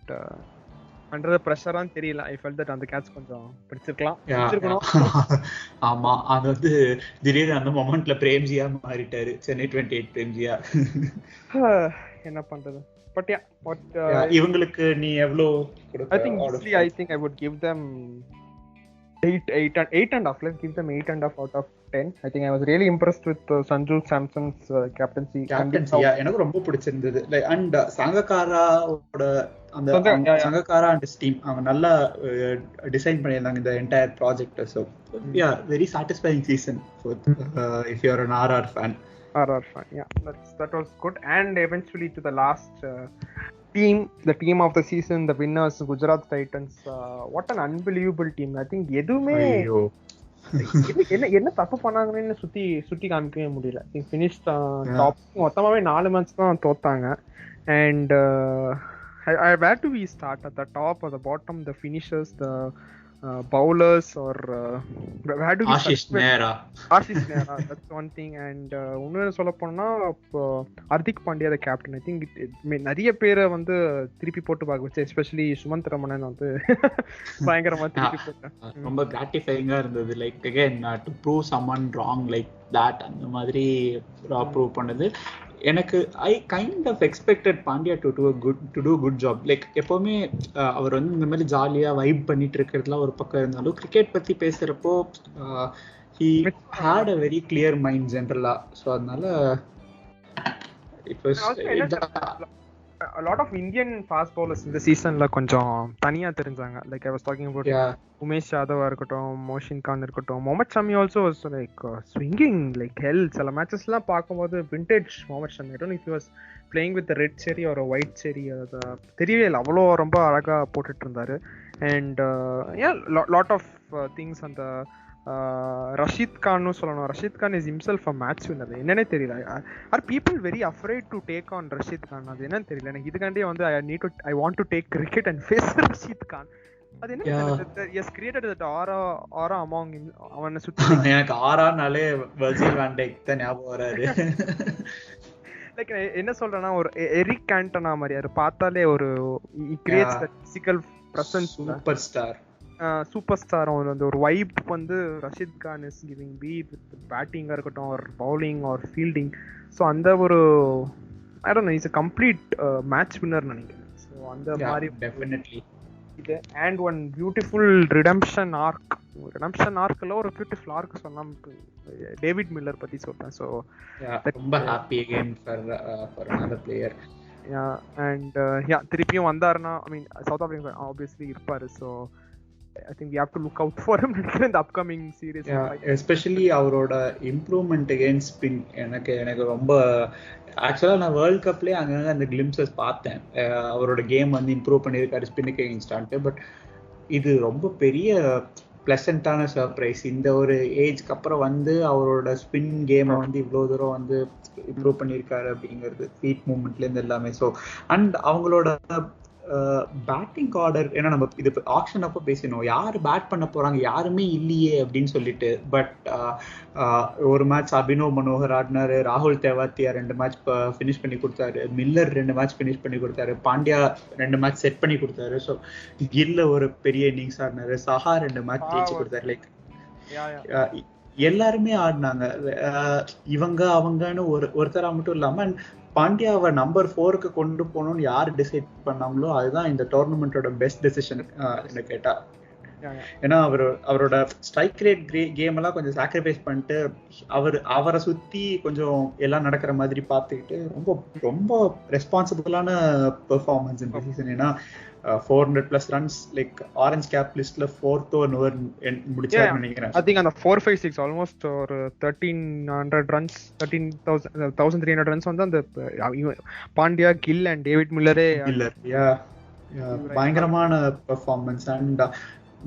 under the pressure an theriyala, I felt that அந்த catch கொஞ்சம் பிடிச்சிருக்கணும். ஆமா, அது வந்து திடீர்னு அந்த மொமெண்ட்ல பிரேம்ஜியா மாறிட்டாரு, சென்னை 28 பிரேம்ஜியா. என்ன பண்றது? But yeah, what இவங்களுக்கு நீ எவ்வளவு கொடுப்ப? I think I would give them 8.5. Let's give them 8.5 out of 10. I think I was really impressed with Sanju Samson's captaincy. எனக்கு ரொம்ப பிடிச்சிருந்தது. அண்ட் சங்ககாராவோட அந்த சங்ககாரா அண்ட் டீம் அவங்க நல்லா டிசைன் பண்ணியிருந்தாங்க இந்த entire project. So yeah, very satisfying season if you are an RR fan. Yeah, that was good. And eventually to the last team, the team of the season, the winners, Gujarat Titans. What an unbelievable team. I think எதுமே என்ன தப்பு பண்ணாங்கன்னு சுத்தி காமிக்கவே முடியல. I think finished top. மொத்தமாவே 4 match தான் தோத்தாங்க. And where do we start? At the top or the bottom, the finishers, the bowlers, or where do we Ashish Nehra, that's one thing. And உண்மையில சொல்ல போனா Hardik Pandya the captain, I think நிறைய பேரை வந்து திருப்பி போட்டு பார்க்க வச்சு, எஸ்பெஷலி சுமந்த் ரமணன் வந்து பயங்கரமா திருப்பி போட்டேன். ரொம்ப கிராட்டிஃபைங்கா இருந்தது. Like again to prove someone wrong like that, அந்த மாதிரி ப்ரூவ் பண்ணது. எனக்கு I kind of expected Pandya to do good job. Like எப்பவுமே அவர் வந்து இந்த மாதிரி ஜாலியா வைப் பண்ணிட்டு இருக்கிறதுலாம் ஒரு பக்கம் இருந்தாலும், கிரிக்கெட் பத்தி பேசுறப்போ he had a very clear mind generally. So அதனால it was a lot of Indian fast bowlers இந்த சீசன்ல கொஞ்சம் தனியா தெரிஞ்சாங்க. Like I was talking about Umesh Yadava இருக்கட்டும், மோஷின் கான் இருக்கட்டும், Mohammed Shami also was like swinging like hell. சில மேட்சஸ்லாம் பார்க்கும்போது vintage Mohammed Shami, I don't know if he was playing with the red cherry or a white cherry, அது தெரியவே இல்லை, அவ்வளோ ரொம்ப அழகா போட்டுட்டு இருந்தாரு. And lot of things அந்த ரஷீத் கான்னு சொல்லணும். Rashid Khan is himself a match winner. என்னன்னே தெரியல. Are people very afraid to take on Rashid Khan? அது என்னன்னு தெரியல எனக்கு. இதுக்காண்டே வந்து I want to take cricket and face Rashid Khan. அது என்ன has created that aura among அவனை சுத்தி. எனக்கு ஆரானாலே வர்ஜில் வான் டைக் தான் ஞாபகம் வராரு. லைக் என்ன சொல்றேன்னா, ஒரு எரிக் கேண்டனா மாதிரி அது பார்த்தாலே ஒரு creates the physical presence. Super star வந்து ஒரு வைப் வந்து Rashid Khan is giving, be with பேட்டிங்கா இருக்கட்டும் ஒரு பவுலிங் ஆர் ஃபீல்டிங். ஸோ அந்த ஒரு I don't know, is a complete match winner நினைக்கிறேன். ஸோ அந்த மாதிரி டெஃபினெட்லி இது. அண்ட் ஒன் பியூட்டிஃபுல் ரிடம்ஷன் ஆர்க்ல ஒரு பியூட்டிஃபுல் ஆர்க் சொன்னா டேவிட் மில்லர் பத்தி சொல்றேன். ஸோ ரொம்ப happy again for another player. And திருப்பியும் வந்தாருன்னா, I mean South Africa obviously இருப்பாரு. So I think we have to look out for him in the upcoming series. Especially அவரோட improvement against spin எனக்கு ரொம்ப ஆக்சுவலா நான் வேர்ல்ட் கப்லயே அங்கங்க அந்த கிளிம்சஸ் பார்த்தேன். அவரோட கேம் வந்து இம்ப்ரூவ் பண்ணியிருக்காரு ஸ்பின்னுக்கு அகைன்ஸ்டான்ட்டு. பட் இது ரொம்ப பெரிய பிளசண்டான சர்ப்ரைஸ். இந்த ஒரு ஏஜ்க்கு அப்புறம் வந்து அவரோட ஸ்பின் கேமை வந்து இவ்வளோ தூரம் வந்து இம்ப்ரூவ் பண்ணியிருக்காரு அப்படிங்கிறது, ஃபீட் மூவ்மெண்ட்லேருந்து எல்லாமே. ஸோ அண்ட் அவங்களோட பேட்டிங் ஆர்டர், ஏன்னா நம்ம இது ஆக்ஷன் அப்போ பேசணும், யார் பேட் பண்ண போறாங்க யாருமே இல்லையே அப்படின்னு சொல்லிட்டு. பட் ஒரு மேட்ச் அபினவ் மனோகர் ஆடினாரு, ராகுல் தெவாத்தியா 2 மேட்ச் ஃபினிஷ் பண்ணி கொடுத்தாரு, மில்லர் 2 மேட்ச் ஃபினிஷ் பண்ணி கொடுத்தாரு, பாண்டியா 2 மேட்ச் செட் பண்ணி கொடுத்தாரு. ஸோ கில்ல ஒரு பெரிய இன்னிங்ஸ் ஆடினாரு, சஹா 2 மேட்ச் ஜெயிச்சு கொடுத்தாரு. லைக் எல்லாருமே ஆடினாங்க. இவங்க அவங்கன்னு ஒருத்தரா மட்டும் இல்லாம பாண்டியாவை நம்பர் 4க்கு கொண்டு போகணும்னு யார் டிசைட் பண்ணாங்களோ அதுதான் இந்த டோர்னமெண்டோட பெஸ்ட் டெசிஷன் என்ன கேட்டா. ஏன்னா அவரோட ஸ்ட்ரைக் ரேட் கேம் எல்லாம் கொஞ்சம் சாக்ரிஃபைஸ் பண்ணிட்டு அவரை சுத்தி கொஞ்சம் எல்லாம் நடக்கிற மாதிரி பார்த்துக்கிட்டு ரொம்ப ரொம்ப ரெஸ்பான்சிபிளான பெர்ஃபார்மன்ஸ் இந்த சீசன். ஏன்னா 400+ runs, லைக் ஆரஞ்ச் கேப் லிஸ்ட்ல 4th ஓவர் முடிச்சாருன்னு நினைக்கிறேன். I think அந்த 456 ஆல்மோஸ்ட் ஒரு 1300 runs 1300 runs வந்து அந்த பாண்டியா, கில் அண்ட் டேவிட் மில்லரே பயங்கரமான performance. And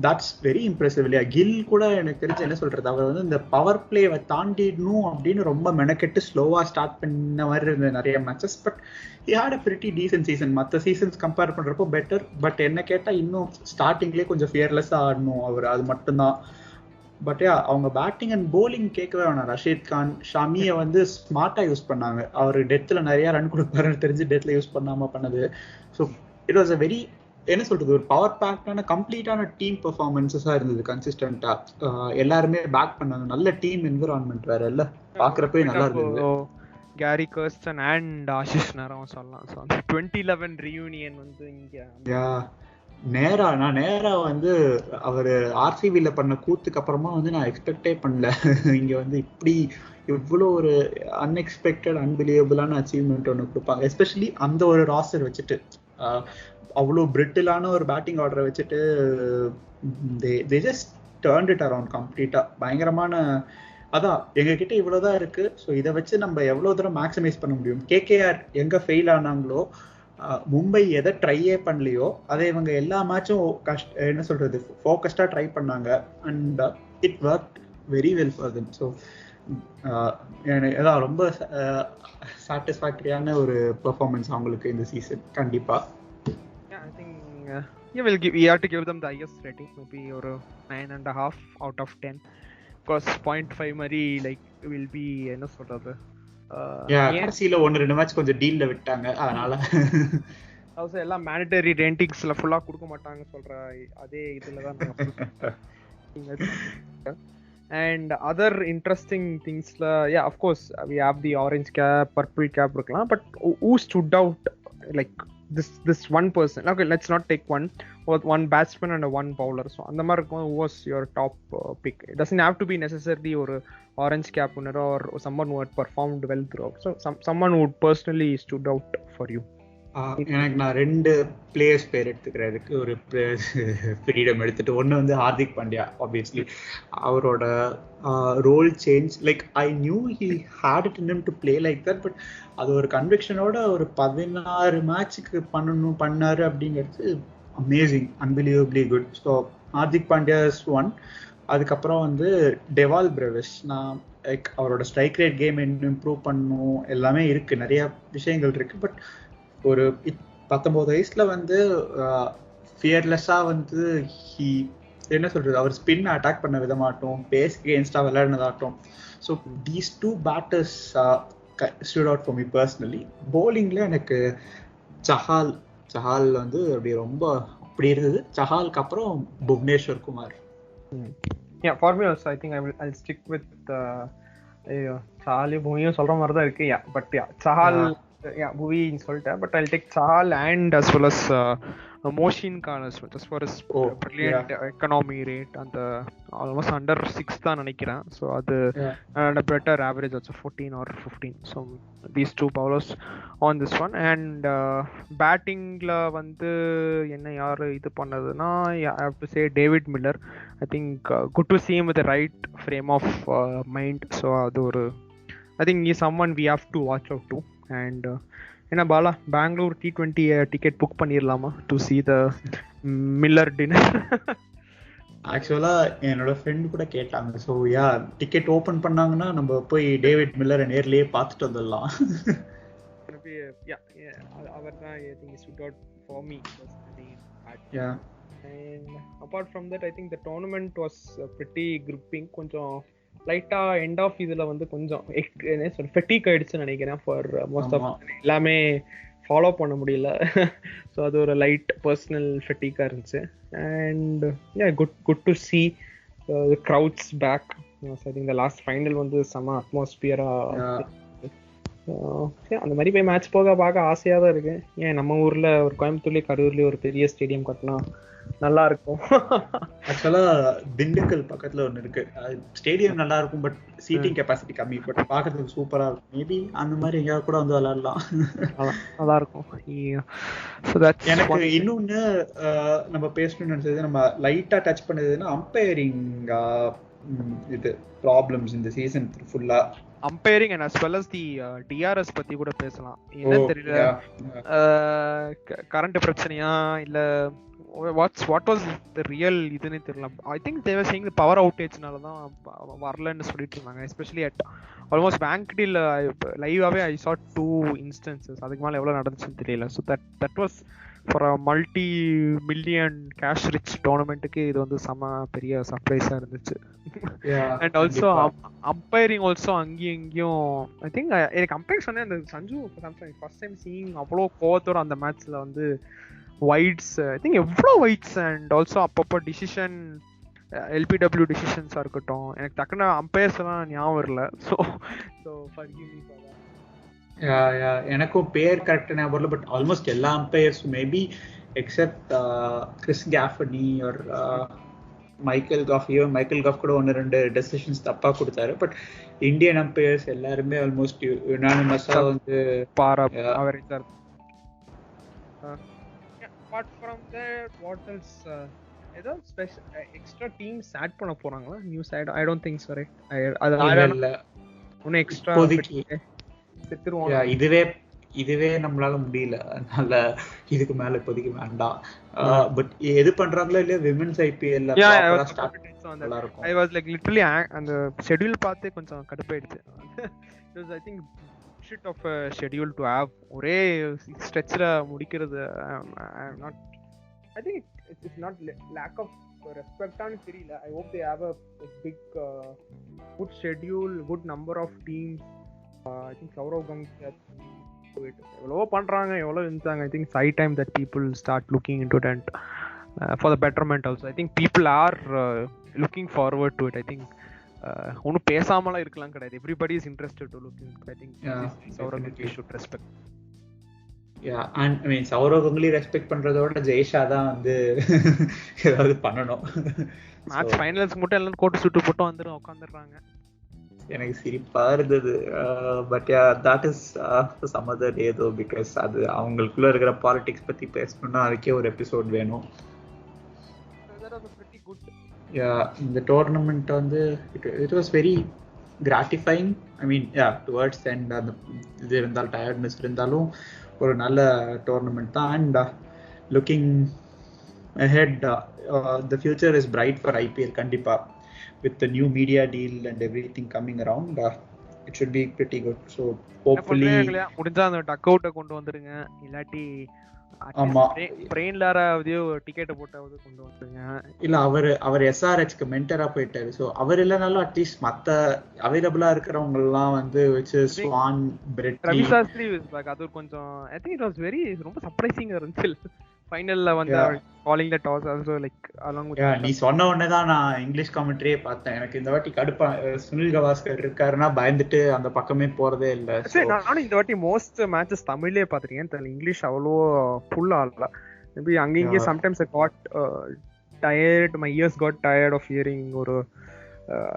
that's very impressive இல்லையா. கில் கூட எனக்கு தெரிஞ்சு என்ன சொல்றது, அவர் வந்து இந்த பவர் பிளேவை தாண்டிடணும் அப்படின்னு ரொம்ப மெனக்கெட்டு ஸ்லோவா ஸ்டார்ட் பண்ண மாதிரி இருந்த நிறைய matches. But he had a pretty decent season. மற்ற சீசன்ஸ் கம்பேர் பண்றப்போ பெட்டர். பட் என்ன கேட்டா இன்னும் ஸ்டார்டிங்லேயே கொஞ்சம் ஃபியர்லெஸ்ஸா ஆடணும் அவர், அது மட்டும்தான். பட் அவங்க பேட்டிங் அண்ட் போலிங் கேட்கவே வேணாம். ரஷீத் கான், ஷமியை வந்து ஸ்மார்ட்டா யூஸ் பண்ணாங்க. அவர் டெத்தில் நிறைய ரன் கொடுப்பாருன்னு தெரிஞ்சு டெத்தில் யூஸ் பண்ணாம பண்ணது. So it was a very என்ன சொல்றது, ஒரு பவர் பேக்டான கம்ப்ளீட்டான டீம் பெர்ஃபார்மன்ஸஸா இருந்தது கன்சிஸ்டன்டா. எல்லாருமே பேக் பண்ணாங்க. நல்ல டீம் என்விரான்மெண்ட் வேற இல்ல, பாக்குறப்பவே நல்லா இருந்தது. கேரி கர்ஸ்டன் அண்ட் ஆஷிஷ் நேரம் சொல்லலாம். ஸோ 2011 ரீயூனியன் வந்து இங்க நேரா வந்து அவர் ஆர்சிபில பண்ண கூத்துக்கு அப்புறமா வந்து நான் எக்ஸ்பெக்டே பண்ணல இங்க வந்து இப்படி இவ்வளோ ஒரு அன்எக்ஸ்பெக்டட் அன்பிலியபிளான அச்சீவ்மெண்ட் ஒன்று கொடுப்பாங்க. எஸ்பெஷலி அந்த ஒரு ராஸ்டர் வச்சுட்டு, அவ்வளோ பிரிட்டிலான ஒரு பேட்டிங் ஆர்டரை வச்சுட்டு they just turned it around கம்ப்ளீட்டா. பயங்கரமான அதான் எங்ககிட்ட இவ்வளவுதான் இருக்கு. ஸோ இதை வச்சு நம்ம எவ்வளவு தூரம் மேக்ஸிமைஸ் பண்ண முடியும். கேகேஆர் எங்க ஃபெயில் ஆனாங்களோ, மும்பை எதை ட்ரையே பண்ணலையோ அதை இவங்க எல்லா மேட்சும் என்ன சொல்றது ஃபோக்கஸ்டா ட்ரை பண்ணாங்க. And it work very well for them. So அதான் ரொம்ப சாட்டிஸ்ஃபேக்டரியான ஒரு பெர்ஃபார்மன்ஸ் அவங்களுக்கு இந்த சீசன் கண்டிப்பா. I think we have to give them the highest rating, maybe ஒரு 9.5 out of 10. Because 0.5 மாதிரி like will be என்ன சொல்றது, கடைசியில 1-2 மேட்ச் கொஞ்சம் டீல்ல விட்டாங்க. அதனால also எல்லாம் mandatory ratingsல ஃபுல்லா கொடுக்க மாட்டாங்க சொல்ற அதே இதுல தான் and other interesting thingsல of course we have the orange cap, purple cap இருக்கலாம். but who stood out like this one person? Okay, let's not take one batsman and one bowler. So அந்த மாதிரி இருக்கும். Who was your top pick? It doesn't have to be necessarily ஒரு orange cap winner or someone who had performed well throughout. So someone who personally stood out for you. எனக்கு நான் 2 players பேர் எடுத்துக்கிறதுக்கு ஒரு freedom எடுத்துட்டு, ஒன்று வந்து Hardik Pandya. Obviously அவரோட role change, like I knew he had it in him to play like that. But அது ஒரு கன்விக்ஷனோட ஒரு 16 மேட்சுக்கு பண்ணாரு அப்படிங்கிறது amazing, unbelievably good. So Hardik Pandya is one. அதுக்கப்புறம் வந்து டெவால் பிரவிஸ். நான் லைக் அவரோட ஸ்ட்ரைக் ரேட் கேம் இன்னும் இம்ப்ரூவ் பண்ணணும், எல்லாமே இருக்கு, நிறைய விஷயங்கள் இருக்கு. பட் ஒரு 19 வயசுல வந்து ஃபியர்லெஸ்ஸா வந்து என்ன சொல்றது, அவர் ஸ்பின் அட்டாக் பண்ண விதமாட்டும், பேஸ் அகேன்ஸ்டா விளையாடினதாட்டும். So these 2 batters stood out for me personally. போலிங்ல எனக்கு சஹால் வந்து அப்படி ரொம்ப அப்படி இருந்தது. சஹாலுக்கு அப்புறம் Bhubaneswar Kumar. For me also I think I'll stick with Chahal. புவியும் சொல்ற மாதிரி தான் இருக்கு. பட் சஹால் புவின்னு சொல்லிட்டேன். But I'll take Chahal and as well as Mohsin Khan as well, as far as brilliant economy rate and almost under 6 தான் நினைக்கிறேன். ஸோ அது and a better average also 14 or 15. so these 2 bowlers on this one. and battingல வந்து என்ன யாரு இது பண்ணதுன்னா, I have to say David Miller. I think good to see him with the right frame of mind. so அது ஒரு I think he is someone we have to watch out to. and என்ன Bala, Bangalore T20 ticket book பண்ணிடலாமா to see the Miller dinner? ஆக்சுவலா என்னோட friend கூட கேட்டாங்க. So ticket open பண்ணாங்கன்னா நம்ம போய் டேவிட் மில்லரை நேர்லயே பார்த்துட்டு வந்துடலாம். அவர் தான் I think stood out for me personally. and apart from that I think the tournament was pretty gripping. கொஞ்சம் லைட்டா எண்ட் ஆஃப் இதுல வந்து கொஞ்சம் ஃபெட்டிக் ஆயிடுச்சுன்னு நினைக்கிறேன். ஃபார் மோஸ்ட் ஆஃப் எல்லாமே ஃபாலோ பண்ண முடியல. ஸோ அது ஒரு லைட் பர்சனல் ஃபெட்டிக்கா இருந்துச்சு. And good to see crowds back. I think the last final வந்து செம அட்மாஸ்பியரா அந்த மாதிரி போய் மேட்ச் போக பார்க்க ஆசையா தான் இருக்கு. ஏன் நம்ம ஊர்ல ஒரு கோயம்புத்தூர்லயே கரூர்லயே ஒரு பெரிய ஸ்டேடியம் கட்டினா நல்லா இருக்கும். ஆக்சுவலா திண்டுக்கல் பக்கத்துல ஒண்ணு இருக்கு, ஸ்டேடியம் நல்லா இருக்கும், பட் சீட்டிங் கெபாசிட்டி கம்மி, பட் பாக்குறதுக்கு சூப்பரா இருக்கும். மேபி அந்த மாதிரி எங்கேயாவது கூட வந்து விளையாடலாம், நல்லா இருக்கும். எனக்கு இன்னொன்னு நம்ம பேசணும்னு நினைச்சது, நம்ம லைட்டா டச் பண்ணதுன்னா அம்பையரிங் இது ப்ராப்ளம்ஸ் இந்த சீசன் ஃபுல்லா. Umpiring and as well as the DRS பத்தி கூட பேசலாம். என்ன தெரியல, கரண்ட் பிரச்சனையா இல்ல what was the real இதுன்னு தெரியல. I think they were saying the power outage-னால தான் வரலன்னு சொல்லிட்டு இருந்தாங்க. especially at almost Bankdil லைவாவே I saw 2 instances. அதுக்கு மேல எவ்வளவு நடந்துச்சுன்னு தெரியல. so that was for a multi-million cash rich tournament-க்கு இது வந்து செம பெரிய சர்ப்ரைஸா இருந்துச்சு. and also umpiring also அங்கேயும் I think எனக்கு அம்பையர் சொன்னேன், அந்த சஞ்சு ஃபர்ஸ்ட் டைம் சீயிங் அவ்வளோ கோவத்தோட அந்த மேட்ச்ல வந்து வைட்ஸ் ஐ திங்க் எவ்வளோ வைட்ஸ் அண்ட் ஆல்சோ அப்பப்போ டிசிஷன் எல்பிடபிள்யூ டிசிஷன்ஸாக இருக்கட்டும், எனக்கு டக்குன்னு அம்பையர்ஸ் எல்லாம் ஞாபகம் வரல. So forgive me for that. எனக்கும் பேர் கரெக்டாக ஞாபகம் வரல, பட் ஆல்மோஸ்ட் எல்லா அம்பையர்ஸ் மேபி எக்ஸப்ட் கிறிஸ் கேஃபனி ஒரு மைக்கேல் காஃப் கூட 1-2 டெசிஷன்ஸ் தப்பா கொடுத்தாரு. பட் இந்தியன் அம்பையர்ஸ் எல்லாருமே ஆல்மோஸ்ட் யுனானிமஸா வந்து அவரேஜா. apart from that what else, ஏதோ ஸ்பெஷல் எக்ஸ்ட்ரா டீம்ஸ் ஆட் பண்ண போறாங்களா new side? I don't think so, right? அது இல்ல இன்னும் எக்ஸ்ட்ரா இதுவே நம்மளால முடியல, அதனால இதுக்கு மேல இப்போதைக்கு வேண்டாம். பட் எது பண்றாங்களோ இல்லையா women's IPL I was like literally அந்த ஷெட்யூல் பார்த்து கொஞ்சம் கடுப்பாயிடுச்சு. because I think shit of a schedule to have ஒரே ஸ்ட்ரெச்ல முடிக்கிறது. I think it's not lack of respect on தெரியல. I hope they have a big good schedule, good number of teams. I think Saurav Ganguly எவ்வளவோ பண்றாங்க, எவ்வளோ இருந்தாங்க. I think it's high time that people start looking into it and for the betterment also. I think people are looking forward to it. I think ஒன்னும் பேசாமலாம் இருக்கலாம் கிடையாது. everybody is interested to look into it. I think Saurav Ganguly should respect. and I mean Saurav Ganguly respect பண்றதோட ஜெய்ஷா தான் வந்து ஏதாவது பண்ணணும். Match finals மட்டும் எல்லாம் கோட் சுட்டு போட்டு வந்து உட்கார்ந்துறாங்க. எனக்கு சிரிப்பா இருந்தது. But that is some other day though, because அது அவங்களுக்குள்ள இருக்கிற பாலிடிக்ஸ் பத்தி பேசணும்னா அதுக்கே ஒரு எபிசோட் வேணும். இந்த டோர்னமெண்ட் வந்து it was very gratifying. I mean towards the end அந்த இது இருந்தாலும் டயர்ட்னஸ் இருந்தாலும் ஒரு நல்ல டோர்னமெண்ட் தான். and looking ahead the future is bright for IPL கண்டிப்பா. with the new media deal and everything coming around, it should be pretty good. So hopefully முடிஞ்சா அந்த டக் அவுட்ட கொண்டு வந்துருங்க, இல்லாட்டி பிரெயின்லாராவது டிக்கெட் போட்டாவது கொண்டு வந்துருங்க. இல்ல அவர் SRHக்கு மென்டரா போயிட்டாரு. சோ அவர் இல்லனாலும் அட்லீஸ்ட் மத்த அவைலபிளா இருக்கிறவங்க எல்லாம் வந்து ஸ்வான் பிரெட் ரவி சாஸ்திரி அது கொஞ்சம் I think it was very ரொம்ப சர்ப்ரைசிங்கா இருந்துச்சு. ஃபைனல்ல வந்து calling the toss also like along with நீ சொன்ன உடனே தான் நான் இங்கிலீஷ் கமெண்ட்ரியே பார்த்தேன். எனக்கு இந்த வாட்டி கடுப்பா சுனில் கவாஸ்கர் இருக்காருன்னா பயந்துட்டு அந்த பக்கமே போறதே இல்ல. நானும் இந்த வாட்டி மோஸ்ட் மேட்சஸ் தமிழ்லயே பாத்திருக்கேன், இங்கிலீஷ் அவ்வளோ ஃபுல் ஆகல. மேபி அங்க இங்கே sometimes I got tired, my ears got tired of hearing ஒரு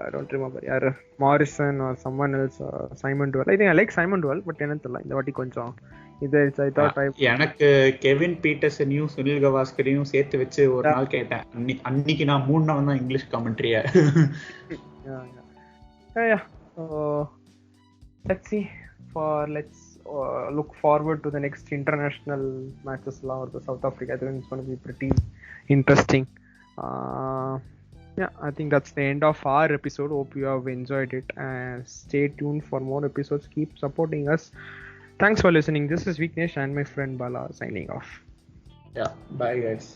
I don't remember யாரு Morrison or someone else, Simon Dewell. I think I like Simon Dewell, but என்ன தெரியல இந்த வாட்டி கொஞ்சம் இது I thought எனக்கு கெவின் பீட்டர்சனையும் சுனில் கவாஸ்கரையும் சேர்த்து வச்சு ஒரு நாள் கேட்டேன். அன்னைக்கு நான் 3 நாள் தான் English கமெண்ட்ரியா. let's look forward to the next international matches la or the South Africa. I think it's going to be pretty interesting. I think that's the end of our episode. Hope you have enjoyed it, and stay tuned for more episodes. Keep supporting us. Thanks for listening. This is Vignesh and my friend Bala signing off. Bye guys.